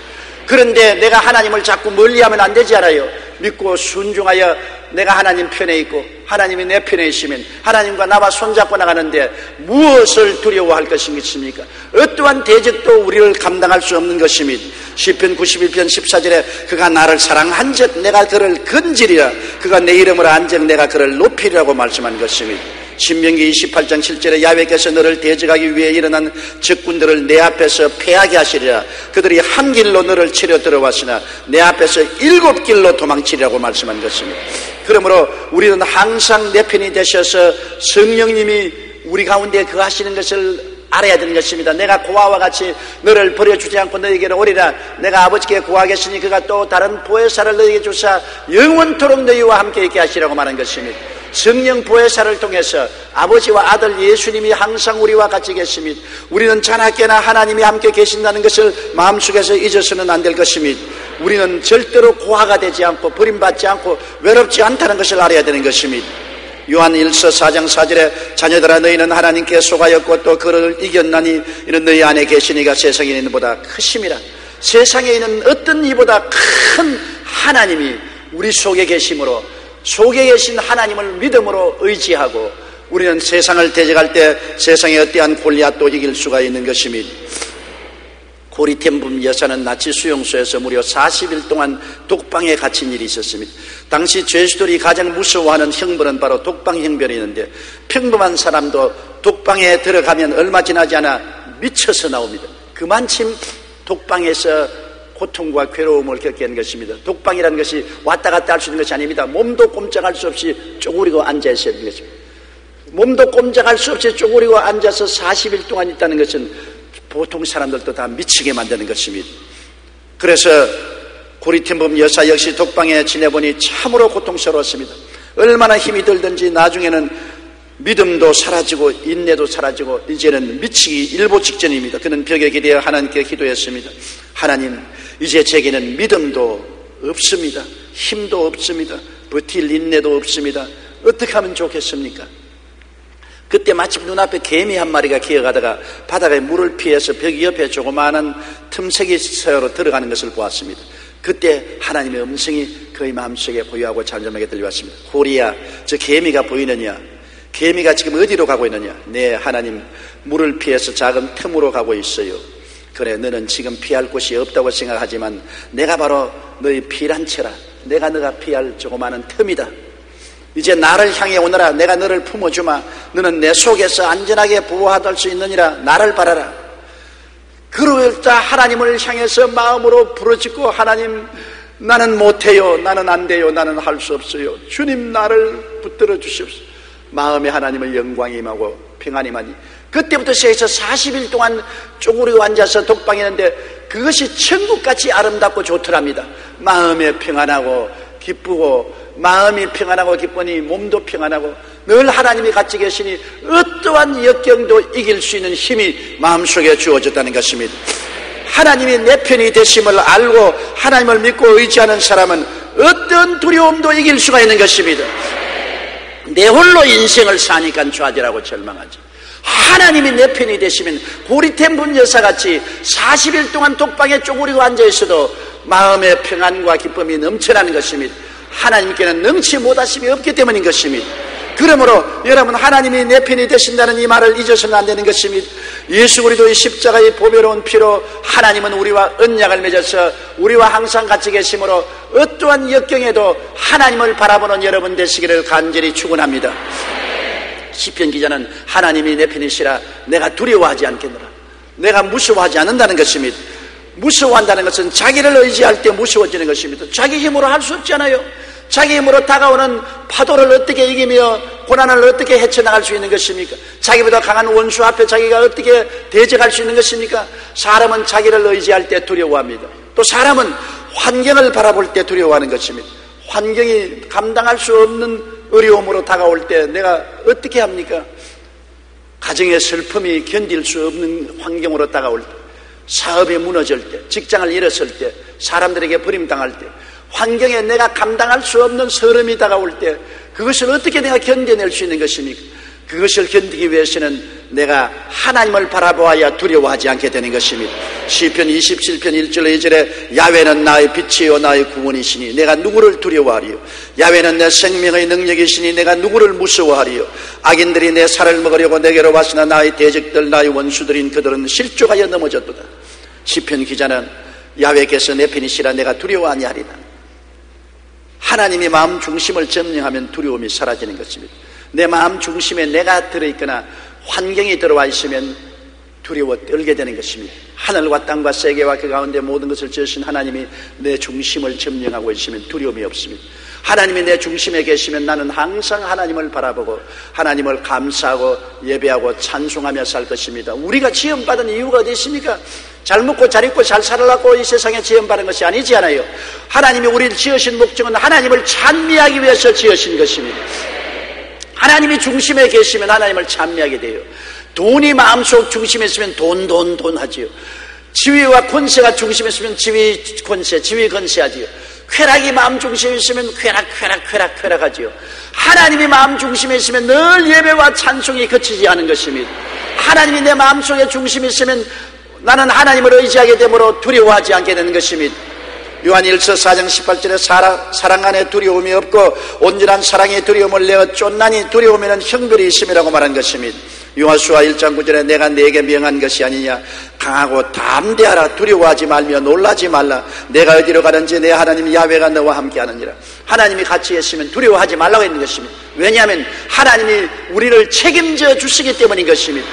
그런데 내가 하나님을 자꾸 멀리하면 안 되지 않아요? 믿고 순종하여 내가 하나님 편에 있고 하나님이 내 편에 있으면 하나님과 나와 손잡고 나가는데 무엇을 두려워할 것입니까? 어떠한 대적도 우리를 감당할 수 없는 것입니다. 시편 91편 14절에 그가 나를 사랑한즉 내가 그를 건지리라. 그가 내 이름으로 한즉 내가 그를 높이리라고 말씀한 것입니다. 신명기 28장 7절에 야훼께서 너를 대적하기 위해 일어난 적군들을 내 앞에서 패하게 하시리라. 그들이 한 길로 너를 치려 들어왔으나 내 앞에서 7길로 도망치리라고 말씀한 것입니다. 그러므로 우리는 항상 내 편이 되셔서 성령님이 우리 가운데 거하시는 것을 알아야 되는 것입니다. 내가 고아와 같이 너를 버려주지 않고 너에게로 오리라. 내가 아버지께 구하겠으니 그가 또 다른 보혜사를 너에게 주사 영원토록 너희와 함께 있게 하시라고 말한 것입니다. 성령 보혜사를 통해서 아버지와 아들 예수님이 항상 우리와 같이 계십니다. 우리는 자나깨나 하나님이 함께 계신다는 것을 마음속에서 잊어서는 안 될 것입니다. 우리는 절대로 고아가 되지 않고 버림받지 않고 외롭지 않다는 것을 알아야 되는 것입니다. 요한 1서 4장 4절에 자녀들아 너희는 하나님께 속하였고 또 그를 이겼나니 이는 너희 안에 계시니가 세상에 있는 보다 크심이라. 세상에 있는 어떤 이보다 큰 하나님이 우리 속에 계심으로 속에 계신 하나님을 믿음으로 의지하고 우리는 세상을 대적할 때 세상의 어떠한 골리앗도 이길 수가 있는 것입니다. 고리템분 여사는 나치 수용소에서 무려 40일 동안 독방에 갇힌 일이 있었습니다. 당시 죄수들이 가장 무서워하는 형벌은 바로 독방 형벌이었는데 평범한 사람도 독방에 들어가면 얼마 지나지 않아 미쳐서 나옵니다. 그만큼 독방에서 고통과 괴로움을 겪게 하는 것입니다. 독방이라는 것이 왔다 갔다 할 수 있는 것이 아닙니다. 몸도 꼼짝할 수 없이 쪼그리고 앉아 있어야 하는 것입니다. 몸도 꼼짝할 수 없이 쪼그리고 앉아서 40일 동안 있다는 것은 보통 사람들도 다 미치게 만드는 것입니다. 그래서 고리템분 여사 역시 독방에 지내보니 참으로 고통스러웠습니다. 얼마나 힘이 들든지 나중에는 믿음도 사라지고 인내도 사라지고 이제는 미치기 일보 직전입니다. 그는 벽에 기대어 하나님께 기도했습니다. 하나님, 이제 제게는 믿음도 없습니다. 힘도 없습니다. 버틸 인내도 없습니다. 어떻게 하면 좋겠습니까? 그때 마침 눈앞에 개미 한 마리가 기어가다가 바닥에 물을 피해서 벽 옆에 조그마한 틈새기 서로 들어가는 것을 보았습니다. 그때 하나님의 음성이 그의 마음속에 고요하고 잠잠하게 들려왔습니다. 호리야, 저 개미가 보이느냐? 개미가 지금 어디로 가고 있느냐? 네, 하나님, 물을 피해서 작은 틈으로 가고 있어요. 그래, 너는 지금 피할 곳이 없다고 생각하지만 내가 바로 너의 피란처라. 내가 너가 피할 조그마한 틈이다. 이제 나를 향해 오너라. 내가 너를 품어주마. 너는 내 속에서 안전하게 보호받을 수 있느니라. 나를 바라라. 그러자 하나님을 향해서 마음으로 부르짖고 하나님, 나는 못해요. 나는 안 돼요. 나는 할 수 없어요. 주님, 나를 붙들어 주시옵소서. 마음에 하나님의 영광이 임하고 평안이 임하니 그때부터 시작해서 40일 동안 쪼그리고 앉아서 독방했는데 그것이 천국같이 아름답고 좋더랍니다. 마음에 평안하고 기쁘고 마음이 평안하고 기쁘니 몸도 평안하고 늘 하나님이 같이 계시니 어떠한 역경도 이길 수 있는 힘이 마음속에 주어졌다는 것입니다. 하나님이 내 편이 되심을 알고 하나님을 믿고 의지하는 사람은 어떤 두려움도 이길 수가 있는 것입니다. 내 홀로 인생을 사니까 좌절하고 절망하지. 하나님이 내 편이 되시면 고리템분 여사같이 40일 동안 독방에 쪼그리고 앉아있어도 마음의 평안과 기쁨이 넘쳐나는 것입니다. 하나님께는 능치 못하심이 없기 때문인 것입니다. 그러므로 여러분, 하나님이 내 편이 되신다는 이 말을 잊어서는 안 되는 것입니다. 예수 그리스도의 십자가의 보배로운 피로 하나님은 우리와 언약을 맺어서 우리와 항상 같이 계심으로 어떠한 역경에도 하나님을 바라보는 여러분 되시기를 간절히 축원합니다. 시편 기자는 하나님이 내 편이시라 내가 두려워하지 않겠노라, 내가 무서워하지 않는다는 것입니다. 무서워한다는 것은 자기를 의지할 때 무서워지는 것입니다. 자기 힘으로 할 수 없잖아요. 자기 힘으로 다가오는 파도를 어떻게 이기며 고난을 어떻게 헤쳐나갈 수 있는 것입니까? 자기보다 강한 원수 앞에 자기가 어떻게 대적할 수 있는 것입니까? 사람은 자기를 의지할 때 두려워합니다. 또 사람은 환경을 바라볼 때 두려워하는 것입니다. 환경이 감당할 수 없는 어려움으로 다가올 때 내가 어떻게 합니까? 가정의 슬픔이 견딜 수 없는 환경으로 다가올 때, 사업이 무너질 때, 직장을 잃었을 때, 사람들에게 버림당할 때, 환경에 내가 감당할 수 없는 서름이 다가올 때 그것을 어떻게 내가 견뎌낼 수 있는 것입니까? 그것을 견디기 위해서는 내가 하나님을 바라보아야 두려워하지 않게 되는 것입니다. 시편 27편 1절 2절에 야훼는 나의 빛이요 나의 구원이시니 내가 누구를 두려워하리요? 야훼는 내 생명의 능력이시니 내가 누구를 무서워하리요? 악인들이 내 살을 먹으려고 내게로 왔으나 나의 대적들 나의 원수들인 그들은 실족하여 넘어졌도다. 시편 기자는 야훼께서 내 편이시라 내가 두려워하니 하리라. 하나님이 마음 중심을 점령하면 두려움이 사라지는 것입니다. 내 마음 중심에 내가 들어있거나 환경이 들어와 있으면 두려워 떨게 되는 것입니다. 하늘과 땅과 세계와 그 가운데 모든 것을 지으신 하나님이 내 중심을 점령하고 있으면 두려움이 없습니다. 하나님이 내 중심에 계시면 나는 항상 하나님을 바라보고 하나님을 감사하고 예배하고 찬송하며 살 것입니다. 우리가 지음받은 이유가 어디 있습니까? 잘 먹고 잘 입고 잘 살라고 이 세상에 지음받은 것이 아니지 않아요. 하나님이 우리를 지으신 목적은 하나님을 찬미하기 위해서 지으신 것입니다. 하나님이 중심에 계시면 하나님을 찬미하게 돼요. 돈이 마음속 중심에 있으면 돈 하지요. 지위와 권세가 중심에 있으면 지위 권세 하지요. 쾌락이 마음 중심에 있으면 쾌락 하지요. 하나님이 마음 중심에 있으면 늘 예배와 찬송이 그치지 않은 것입니다. 하나님이 내 마음속에 중심에 있으면 나는 하나님을 의지하게 되므로 두려워하지 않게 되는 것입니다. 요한일서 4장 18절에 사랑 안에 두려움이 없고 온전한 사랑이 두려움을 내어 쫓나니 두려움에는 형벌이 있음이라고 말한 것입니다. 요하수아 1장 9절에 내가 네게 명한 것이 아니냐, 강하고 담대하라, 두려워하지 말며 놀라지 말라, 내가 어디로 가든지 내 하나님 야훼가 너와 함께 하느니라. 하나님이 같이 했으면 두려워하지 말라고 했는 것입니다. 왜냐하면 하나님이 우리를 책임져 주시기 때문인 것입니다.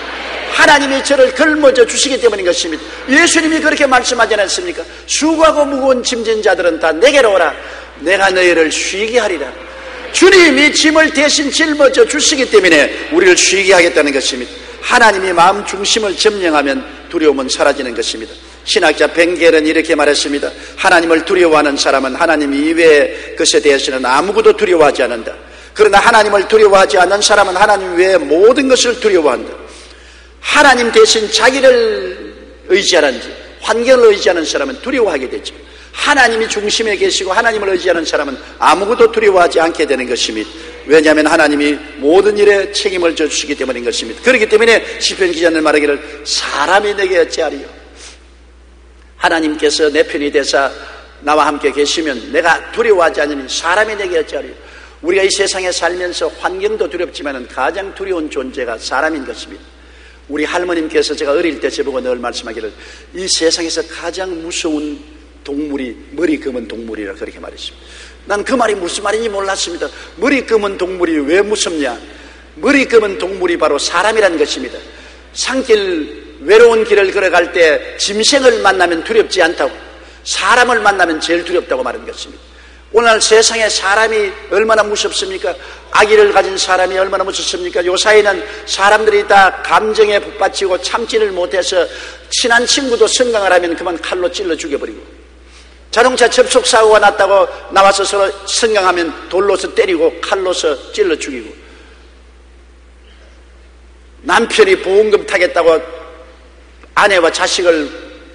하나님이 저를 걸머져 주시기 때문인 것입니다. 예수님이 그렇게 말씀하지 않았습니까? 수고하고 무거운 짐진 자들은 다 내게로 오라, 내가 너희를 쉬게 하리라. 주님이 짐을 대신 짊어져 주시기 때문에 우리를 쉬게 하겠다는 것입니다. 하나님이 마음 중심을 점령하면 두려움은 사라지는 것입니다. 신학자 벵겔은 이렇게 말했습니다. 하나님을 두려워하는 사람은 하나님 이외의 것에 대해서는 아무것도 두려워하지 않는다. 그러나 하나님을 두려워하지 않는 사람은 하나님 외의 모든 것을 두려워한다. 하나님 대신 자기를 의지하는지 환경을 의지하는 사람은 두려워하게 되죠. 하나님이 중심에 계시고 하나님을 의지하는 사람은 아무것도 두려워하지 않게 되는 것입니다. 왜냐하면 하나님이 모든 일에 책임을 져주시기 때문인 것입니다. 그렇기 때문에 시편 기자는 말하기를 사람이 내게 어찌하리요? 하나님께서 내 편이 되사 나와 함께 계시면 내가 두려워하지 않으면 사람이 내게 어찌하리요? 우리가 이 세상에 살면서 환경도 두렵지만 가장 두려운 존재가 사람인 것입니다. 우리 할머님께서 제가 어릴 때 저보고 늘 말씀하기를 이 세상에서 가장 무서운 동물이 머리 검은 동물이라 그렇게 말했습니다. 난 그 말이 무슨 말인지 몰랐습니다. 머리 검은 동물이 왜 무섭냐? 머리 검은 동물이 바로 사람이라는 것입니다. 산길 외로운 길을 걸어갈 때 짐승을 만나면 두렵지 않다고, 사람을 만나면 제일 두렵다고 말하는 것입니다. 오늘 세상에 사람이 얼마나 무섭습니까? 악의를 가진 사람이 얼마나 무섭습니까? 요사이는 사람들이 다 감정에 북받치고 참지를 못해서 친한 친구도 성강을 하면 그만 칼로 찔러 죽여버리고, 자동차 접촉사고가 났다고 나와서 서로 성강하면 돌로서 때리고 칼로서 찔러 죽이고, 남편이 보험금 타겠다고 아내와 자식을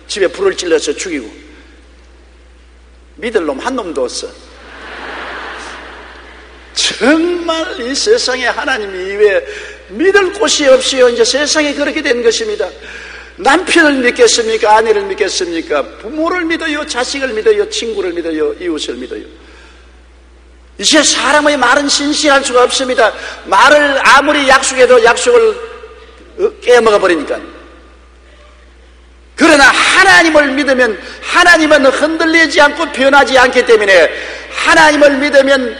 집에 불을 찔러서 죽이고, 믿을 놈 한 놈도 없어. 정말 이 세상에 하나님 이외에 믿을 곳이 없이요. 이제 세상에 그렇게 된 것입니다. 남편을 믿겠습니까? 아내를 믿겠습니까? 부모를 믿어요? 자식을 믿어요? 친구를 믿어요? 이웃을 믿어요? 이제 사람의 말은 신실할 수가 없습니다. 말을 아무리 약속해도 약속을 깨먹어 버리니까. 그러나 하나님을 믿으면 하나님은 흔들리지 않고 변하지 않기 때문에 하나님을 믿으면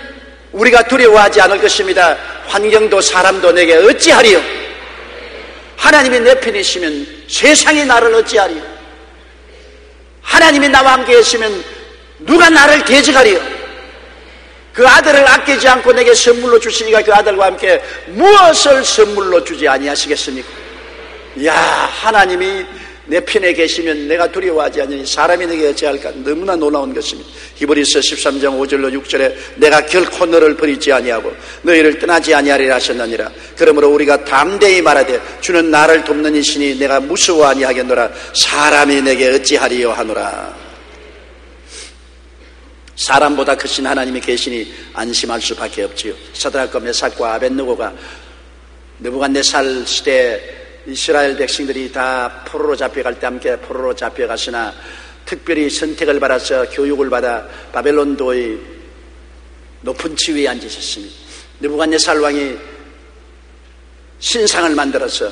우리가 두려워하지 않을 것입니다. 환경도 사람도 내게 어찌하리요? 하나님이 내 편이시면 세상이 나를 어찌하리요? 하나님이 나와 함께 계시면 누가 나를 대적하리요? 그 아들을 아끼지 않고 내게 선물로 주시니까 그 아들과 함께 무엇을 선물로 주지 아니하시겠습니까? 야, 하나님이 내 편에 계시면 내가 두려워하지 않으니 사람이 내게 어찌할까? 너무나 놀라운 것입니다. 히브리서 13장 5절로 6절에 내가 결코 너를 버리지 아니하고 너희를 떠나지 아니하리라 하셨느니라. 그러므로 우리가 담대히 말하되 주는 나를 돕는 이시니 내가 무서워 아니하겠노라. 사람이 내게 어찌하리요 하노라. 사람보다 크신 하나님이 계시니 안심할 수밖에 없지요. 사드락과 메삭과 아벳느고가 느부갓네살 시대에 이스라엘 백성들이 다 포로로 잡혀갈 때 함께 포로로 잡혀갔으나 특별히 선택을 받아서 교육을 받아 바벨론도의 높은 지위에 앉으셨습니다. 느부갓네살 왕이 신상을 만들어서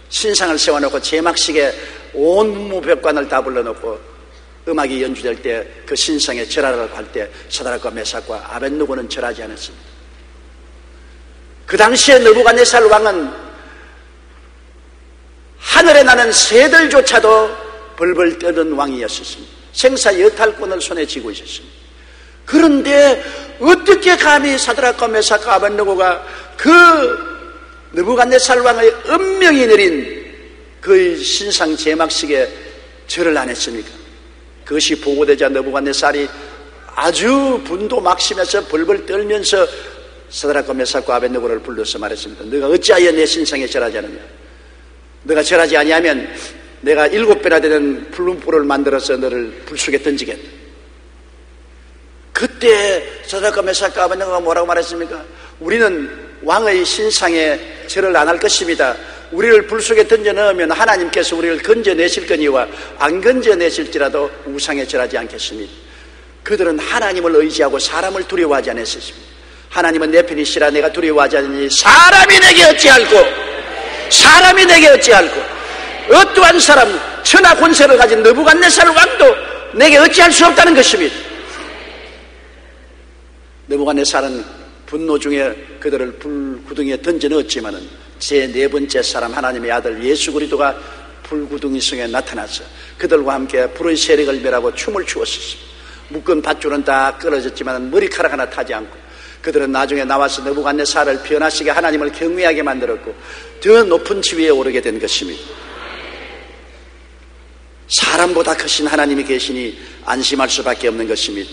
신상을 세워놓고 제막식에 온 문무백관을 다 불러놓고 음악이 연주될 때 그 신상에 절하라고 할 때 사드락과 메삭과 아벳느고는 절하지 않았습니다. 그 당시에 느부갓네살 왕은 하늘에 나는 새들조차도 벌벌 떠는 왕이었습니다. 생사 여탈권을 손에 쥐고 있었습니다. 그런데 어떻게 감히 사드락과 메삭과 아벳느고가 그 느부갓네살 왕의 은명이 내린 그 신상 제막식에 절을 안 했습니까? 그것이 보고되자 느부갓네살이 아주 분도 막심해서 벌벌 떨면서 사드락과 메삭과 아벳느고를 불러서 말했습니다. 너가 어찌하여 내 신상에 절하지 않느냐? 너가 절하지 아니하면 내가 7배나 되는 불룬불을 만들어서 너를 불 속에 던지겠다. 그때 사드락과 메삭과 아벳느고가 뭐라고 말했습니까? 우리는 왕의 신상에 절을 안 할 것입니다. 우리를 불 속에 던져 넣으면 하나님께서 우리를 건져내실 거니와 안 건져내실지라도 우상에 절하지 않겠습니다. 그들은 하나님을 의지하고 사람을 두려워하지 않았습니다. 하나님은 내 편이시라 내가 두려워하지 않으니 사람이 내게 어찌할꼬? 사람이 내게 어찌할꼬? 어떠한 사람, 천하 권세를 가진 느부갓네살 왕도 내게 어찌할 수 없다는 것입니다. 느부갓네살은 분노 중에 그들을 불구덩이에 던져 넣었지만은 제 4번째 사람 하나님의 아들 예수 그리스도가 불구덩이 속에 나타나서 그들과 함께 불의 세력을 멸하고 춤을 추었습니다. 묶은 밧줄은 다 끊어졌지만 머리카락 하나 타지 않고 그들은 나중에 나와서 느부갓네살을 변화시게 하나님을 경외하게 만들었고 더 높은 지위에 오르게 된 것입니다. 사람보다 크신 하나님이 계시니 안심할 수밖에 없는 것입니다.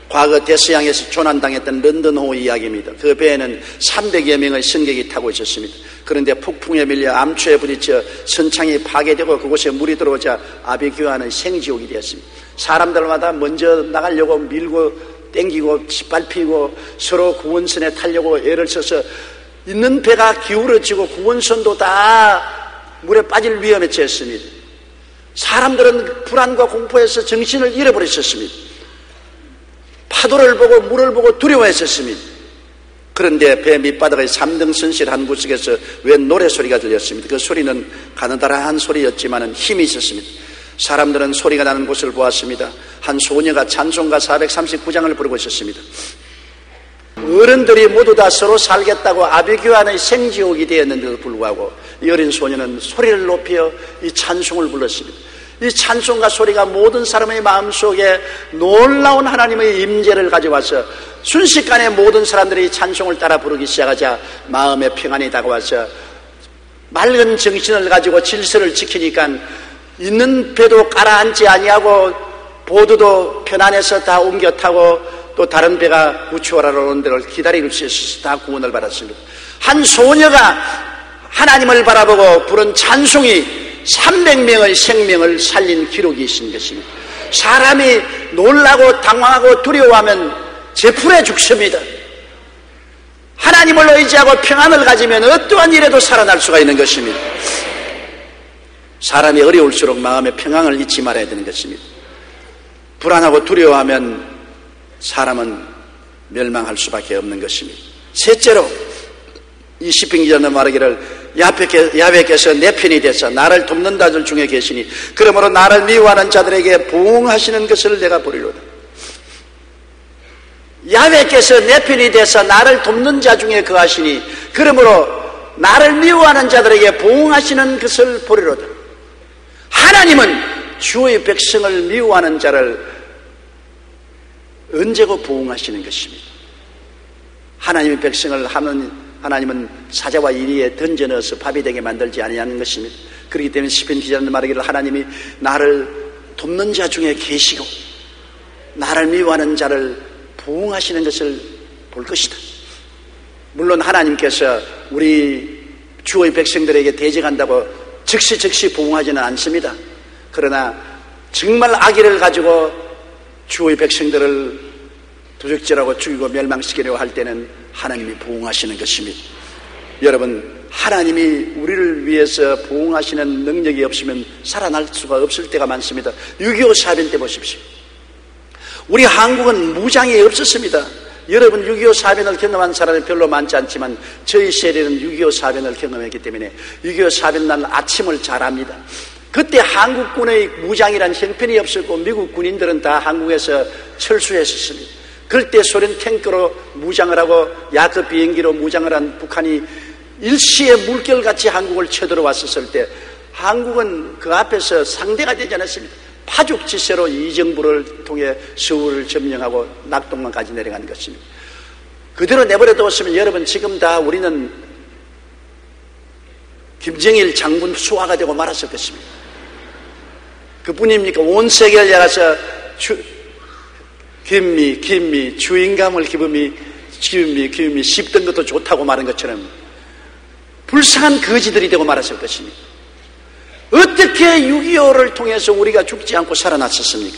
과거 데스양에서 조난당했던 런던호 이야기입니다. 그 배에는 300여 명의 승객이 타고 있었습니다. 그런데 폭풍에 밀려 암초에 부딪혀 선창이 파괴되고 그곳에 물이 들어오자 아비규환은 생지옥이 되었습니다. 사람들마다 먼저 나가려고 밀고 땡기고 짓밟히고 서로 구원선에 타려고 애를 써서 있는 배가 기울어지고 구원선도 다 물에 빠질 위험에 처했습니다. 사람들은 불안과 공포에서 정신을 잃어버렸었습니다. 파도를 보고 물을 보고 두려워했었습니다. 그런데 배 밑바닥의 3등 선실 한 구석에서 웬 노래소리가 들렸습니다. 그 소리는 가느다란 소리였지만 힘이 있었습니다. 사람들은 소리가 나는 곳을 보았습니다. 한 소녀가 찬송가 439장을 부르고 있었습니다. 어른들이 모두 다 서로 살겠다고 아비규환의 생지옥이 되었는데도 불구하고 이 어린 소녀는 소리를 높여 이 찬송을 불렀습니다. 이 찬송가 소리가 모든 사람의 마음속에 놀라운 하나님의 임재를 가져와서 순식간에 모든 사람들이 찬송을 따라 부르기 시작하자 마음의 평안이 다가와서 맑은 정신을 가지고 질서를 지키니까 있는 배도 가라앉지 아니하고 보드도 편안해서 다 옮겨 타고 또 다른 배가 구출하러 오는 데를 기다리고 있어서 다 구원을 받았습니다. 한 소녀가 하나님을 바라보고 부른 찬송이 300명의 생명을 살린 기록이 있는 것입니다. 사람이 놀라고 당황하고 두려워하면 제풀에 죽습니다. 하나님을 의지하고 평안을 가지면 어떠한 일에도 살아날 수가 있는 것입니다. 사람이 어려울수록 마음의 평안을 잊지 말아야 되는 것입니다. 불안하고 두려워하면 사람은 멸망할 수밖에 없는 것입니다. 셋째로 이 시편 기자는 말하기를 야훼께서 내 편이 되사 나를 돕는 자들 중에 계시니 그러므로 나를 미워하는 자들에게 보응하시는 것을 내가 보리로다. 야훼께서 내 편이 되사 나를 돕는 자 중에 거하시니 그러므로 나를 미워하는 자들에게 보응하시는 것을 보리로다. 하나님은 주의 백성을 미워하는 자를 언제고 보응하시는 것입니다. 하나님의 백성을 하나님은 사자와 이리에 던져 넣어서 밥이 되게 만들지 아니하는 것입니다. 그렇기 때문에 시편 기자는 말하기를 하나님이 나를 돕는 자 중에 계시고 나를 미워하는 자를 보응하시는 것을 볼 것이다. 물론 하나님께서 우리 주의 백성들에게 대적한다고 즉시 보응하지는 않습니다. 그러나 정말 악의를 가지고 주의 백성들을 도적질하고 죽이고 멸망시키려고 할 때는 하나님이 보응하시는 것입니다. 여러분, 하나님이 우리를 위해서 보응하시는 능력이 없으면 살아날 수가 없을 때가 많습니다. 6.25 사변 때 보십시오. 우리 한국은 무장이 없었습니다. 여러분 6.25 사변을 경험한 사람이 별로 많지 않지만 저희 세대는 6.25 사변을 경험했기 때문에 6.25 사변 날 아침을 잘 압니다. 그때 한국군의 무장이란 형편이 없었고 미국 군인들은 다 한국에서 철수했었습니다. 그럴 때 소련 탱크로 무장을 하고 야급 비행기로 무장을 한 북한이 일시에 물결같이 한국을 쳐들어왔었을 때 한국은 그 앞에서 상대가 되지 않았습니다. 파죽지세로 이정부를 통해 서울을 점령하고 낙동강까지 내려간 것입니다. 그대로 내버려 두었으면 여러분 지금 다 우리는 김정일 장군 수하가 되고 말았을 것입니다. 그뿐입니까? 온 세계를 향해서 김미 주인감을 기쁨이 씹던 것도 좋다고 말한 것처럼 불쌍한 거지들이 되고 말았을 것입니다. 어떻게 6.25를 통해서 우리가 죽지 않고 살아났었습니까?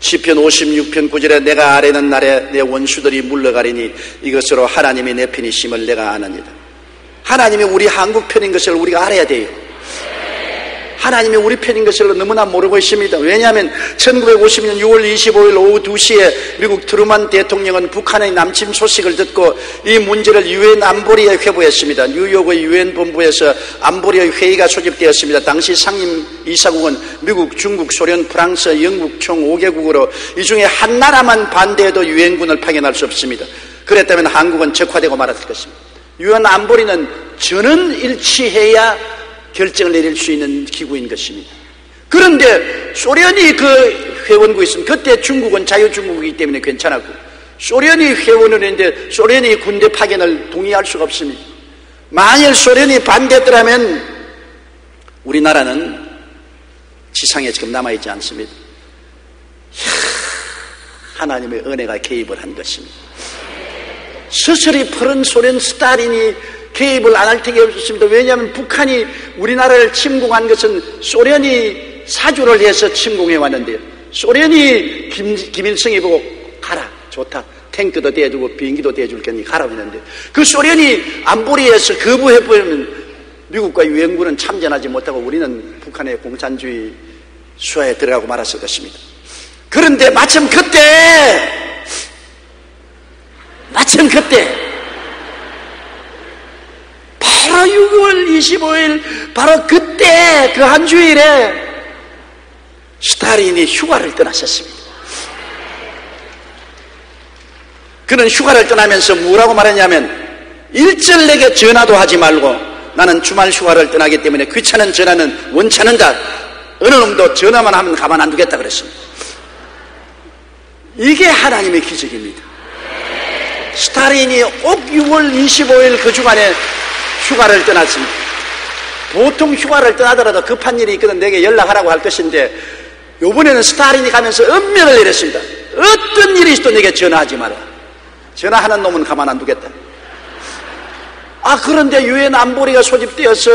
시편 56편 9절에 내가 아뢰는 날에 내 원수들이 물러가리니 이것으로 하나님이 내 편이심을 내가 아느니라. 하나님이 우리 한국 편인 것을 우리가 알아야 돼요. 하나님이 우리 편인 것을 너무나 모르고 있습니다. 왜냐하면 1950년 6월 25일 오후 2시에 미국 트루만 대통령은 북한의 남침 소식을 듣고 이 문제를 유엔 안보리에 회부했습니다. 뉴욕의 유엔 본부에서 안보리의 회의가 소집되었습니다. 당시 상임 이사국은 미국, 중국, 소련, 프랑스, 영국 총 5개국으로 이 중에 한 나라만 반대해도 유엔군을 파견할 수 없습니다. 그랬다면 한국은 적화되고 말았을 것입니다. 유엔 안보리는 전원 일치해야 결정을 내릴 수 있는 기구인 것입니다. 그런데 소련이 그 회원국이 있으면 그때 중국은 자유중국이기 때문에 괜찮았고 소련이 회원을 했는데 소련이 군대 파견을 동의할 수가 없습니다. 만일 소련이 반대했더라면 우리나라는 지상에 지금 남아있지 않습니다. 하나님의 은혜가 개입을 한 것입니다. 스스로 푸른 소련 스탈린이 개입을 안 할 택이 없었습니다. 왜냐하면 북한이 우리나라를 침공한 것은 소련이 사주를 해서 침공해 왔는데요. 소련이 김일성이 보고 가라 좋다 탱크도 대주고 비행기도 대줄 거니 가라고 했는데 그 소련이 안보리에서 거부해버리면 미국과 유엔군은 참전하지 못하고 우리는 북한의 공산주의 수하에 들어가고 말았을 것입니다. 그런데 마침 그때 바로 6월 25일 바로 그때 그 한 주일에 스탈린이 휴가를 떠났었습니다. 그는 휴가를 떠나면서 뭐라고 말했냐면 일절 내게 전화도 하지 말고 나는 주말 휴가를 떠나기 때문에 귀찮은 전화는 원치 않는다. 어느 놈도 전화만 하면 가만 안 두겠다 그랬습니다. 이게 하나님의 기적입니다. 스탈린이 꼭 6월 25일 그 주간에 휴가를 떠났습니다. 보통 휴가를 떠나더라도 급한 일이 있거든 내게 연락하라고 할 것인데 이번에는 스탈린이 가면서 엄명을 내렸습니다. 어떤 일이 있어도 내게 전화하지 마라. 전화하는 놈은 가만 안 두겠다. 그런데 유엔 안보리가 소집되어서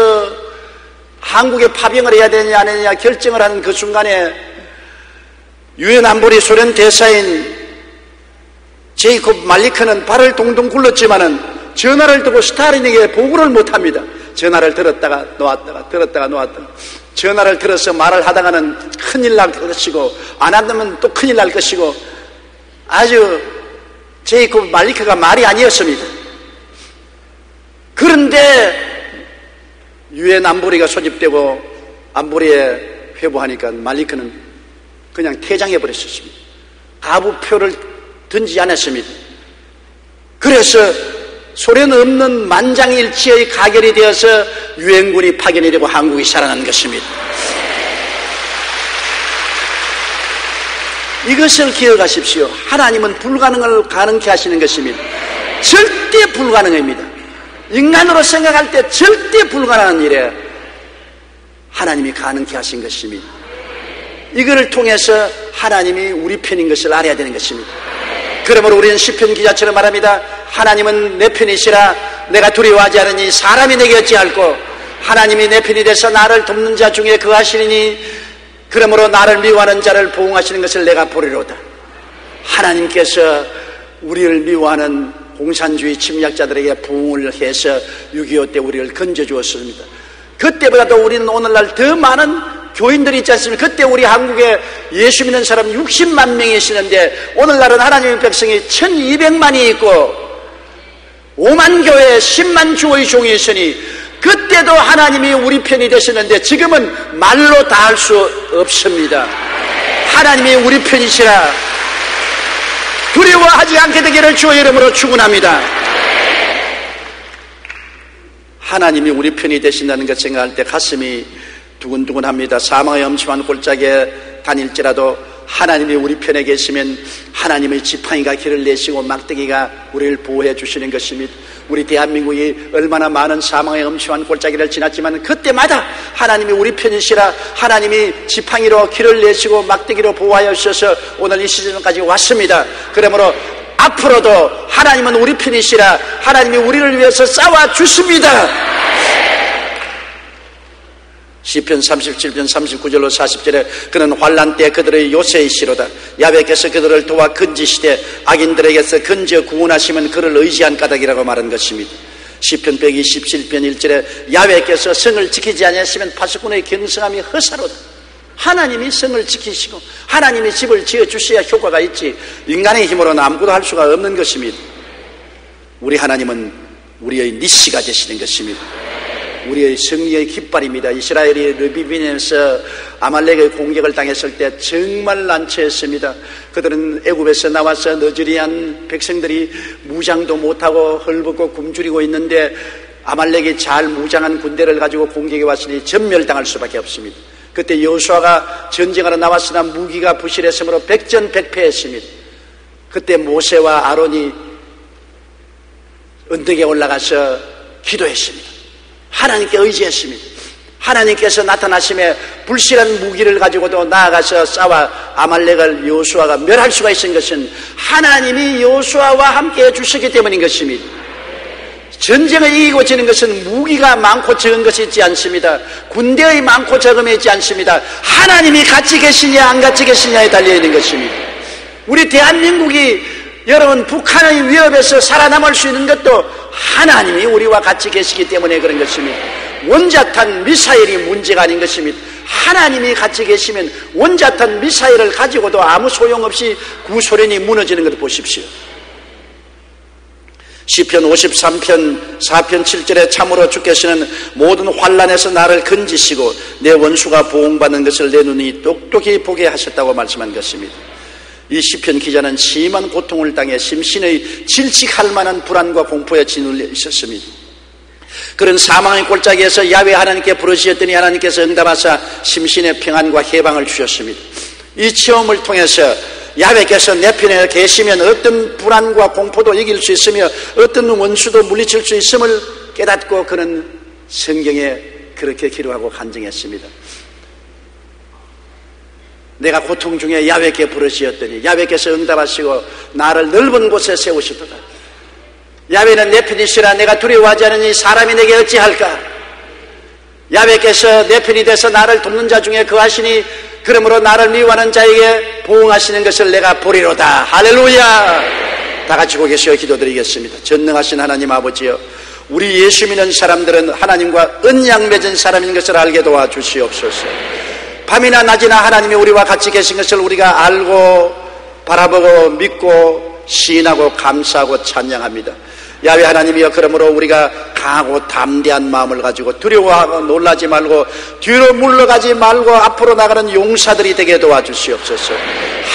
한국에 파병을 해야 되느냐 안 해야 되느냐 결정을 하는 그 순간에 유엔 안보리 소련 대사인 제이콥 말리크는 발을 동동 굴렀지만은 전화를 듣고 스탈린에게 보고를 못합니다. 전화를 들었다가 놓았다가 들었다가 놓았다가 전화를 들어서 말을 하다가는 큰일 날 것이고 안 하면 또 큰일 날 것이고 아주 제이콥 말리크가 말이 아니었습니다. 그런데 유엔 안보리가 소집되고 안보리에 회부하니까 말리크는 그냥 퇴장해버렸습니다. 가부표를 던지지 않았습니다. 그래서 소련 없는 만장일치의 가결이 되어서 유엔군이 파견이 되고 한국이 살아난 것입니다. 이것을 기억하십시오. 하나님은 불가능을 가능케 하시는 것입니다. 절대 불가능합니다. 인간으로 생각할 때 절대 불가능한 일에 하나님이 가능케 하신 것입니다. 이거를 통해서 하나님이 우리 편인 것을 알아야 되는 것입니다. 그러므로 우리는 시편 기자처럼 말합니다. 하나님은 내 편이시라 내가 두려워하지 않으니 사람이 내게 어찌할꼬. 하나님이 내 편이 돼서 나를 돕는 자 중에 거하시리니 그러므로 나를 미워하는 자를 보응하시는 것을 내가 보리로다. 하나님께서 우리를 미워하는 공산주의 침략자들에게 부응을 해서 6.25 때 우리를 건져주었습니다. 그때보다도 우리는 오늘날 더 많은 교인들이 있지 않습니까? 그때 우리 한국에 예수 믿는 사람 60만 명이 계시는데 오늘날은 하나님의 백성이 1200만이 있고 5만 교회 10만 주의 종이 있으니 그때도 하나님이 우리 편이 되시는데 지금은 말로 다 할 수 없습니다. 하나님이 우리 편이시라 두려워하지 않게 되기를 주의 이름으로 축원합니다. 하나님이 우리 편이 되신다는 것 생각할 때 가슴이 두근두근합니다. 사망의 엄침한 골짜기에 다닐지라도 하나님이 우리 편에 계시면 하나님의 지팡이가 길을 내시고 막대기가 우리를 보호해 주시는 것입니다. 우리 대한민국이 얼마나 많은 사망의 엄침한 골짜기를 지났지만 그때마다 하나님이 우리 편이시라 하나님이 지팡이로 길을 내시고 막대기로 보호하여 주셔서 오늘 이 시즌까지 왔습니다. 그러므로 앞으로도 하나님은 우리 편이시라 하나님이 우리를 위해서 싸워 주십니다. 시편 37편 39절로 40절에 그는 환난 때 그들의 요새이시로다. 야훼께서 그들을 도와 건지시되 악인들에게서 건져 구원하시면 그를 의지한 까닭이라고 말한 것입니다. 시편 127편 1절에 야훼께서 성을 지키지 아니하시면 파수꾼의 경성함이 허사로다. 하나님이 성을 지키시고 하나님이 집을 지어주셔야 효과가 있지 인간의 힘으로는 아무것도 할 수가 없는 것입니다. 우리 하나님은 우리의 니시가 되시는 것입니다. 우리의 승리의 깃발입니다. 이스라엘이 르비빈에서 아말렉의 공격을 당했을 때 정말 난처했습니다. 그들은 애굽에서 나와서 너저리한 백성들이 무장도 못하고 헐벗고 굶주리고 있는데 아말렉이 잘 무장한 군대를 가지고 공격해 왔으니 전멸당할 수밖에 없습니다. 그때 여호수아가 전쟁하러 나왔으나 무기가 부실했으므로 백전백패했습니다. 그때 모세와 아론이 언덕에 올라가서 기도했습니다. 하나님께 의지했습니다. 하나님께서 나타나심에 불실한 무기를 가지고도 나아가서 싸워 아말렉을 여호수아가 멸할 수가 있는 것은 하나님이 여호수아와 함께 해주셨기 때문인 것입니다. 전쟁을 이기고 지는 것은 무기가 많고 적은 것이 있지 않습니다. 군대의 많고 적음이 있지 않습니다. 하나님이 같이 계시냐 안 같이 계시냐에 달려있는 것입니다. 우리 대한민국이 여러분 북한의 위협에서 살아남을 수 있는 것도 하나님이 우리와 같이 계시기 때문에 그런 것입니다. 원자탄 미사일이 문제가 아닌 것입니다. 하나님이 같이 계시면 원자탄 미사일을 가지고도 아무 소용없이 구소련이 무너지는 것을 보십시오. 시편 53편 4편 7절에 참으로 주께서는 모든 환난에서 나를 건지시고 내 원수가 보응받는 것을 내 눈이 똑똑히 보게 하셨다고 말씀한 것입니다. 이 시편 기자는 심한 고통을 당해 심신의 질식할 만한 불안과 공포에 짓눌려 있었습니다. 그런 사망의 골짜기에서 야훼 하나님께 부르시었더니 하나님께서 응답하사 심신의 평안과 해방을 주셨습니다. 이 체험을 통해서 야훼께서 내 편에 계시면 어떤 불안과 공포도 이길 수 있으며 어떤 원수도 물리칠 수 있음을 깨닫고 그는 성경에 그렇게 기록하고 간증했습니다. 내가 고통 중에 야훼께 부르시었더니 야훼께서 응답하시고 나를 넓은 곳에 세우시도다. 야훼는 내 편이시라 내가 두려워하지 않으니 사람이 내게 어찌할까. 야훼께서 내 편이 돼서 나를 돕는 자 중에 거하시니 그러므로 나를 미워하는 자에게 보응하시는 것을 내가 보리로다. 할렐루야. 다 같이 고개 숙여 기도드리겠습니다. 전능하신 하나님 아버지여, 우리 예수 믿는 사람들은 하나님과 언약 맺은 사람인 것을 알게 도와주시옵소서. 밤이나 낮이나 하나님이 우리와 같이 계신 것을 우리가 알고 바라보고 믿고 시인하고 감사하고 찬양합니다. 야훼 하나님이여, 그러므로 우리가 강하고 담대한 마음을 가지고 두려워하고 놀라지 말고 뒤로 물러가지 말고 앞으로 나가는 용사들이 되게 도와주시옵소서.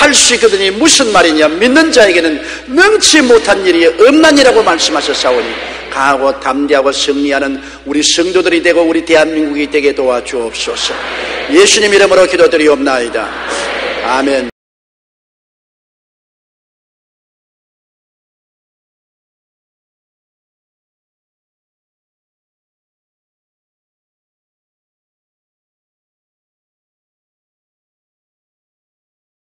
할 수 있거든요. 무슨 말이냐, 믿는 자에게는 능치 못한 일이 없나니라고 말씀하셨사오니 강하고 담대하고 승리하는 우리 성도들이 되고 우리 대한민국이 되게 도와주옵소서. 예수님 이름으로 기도드리옵나이다. 아멘.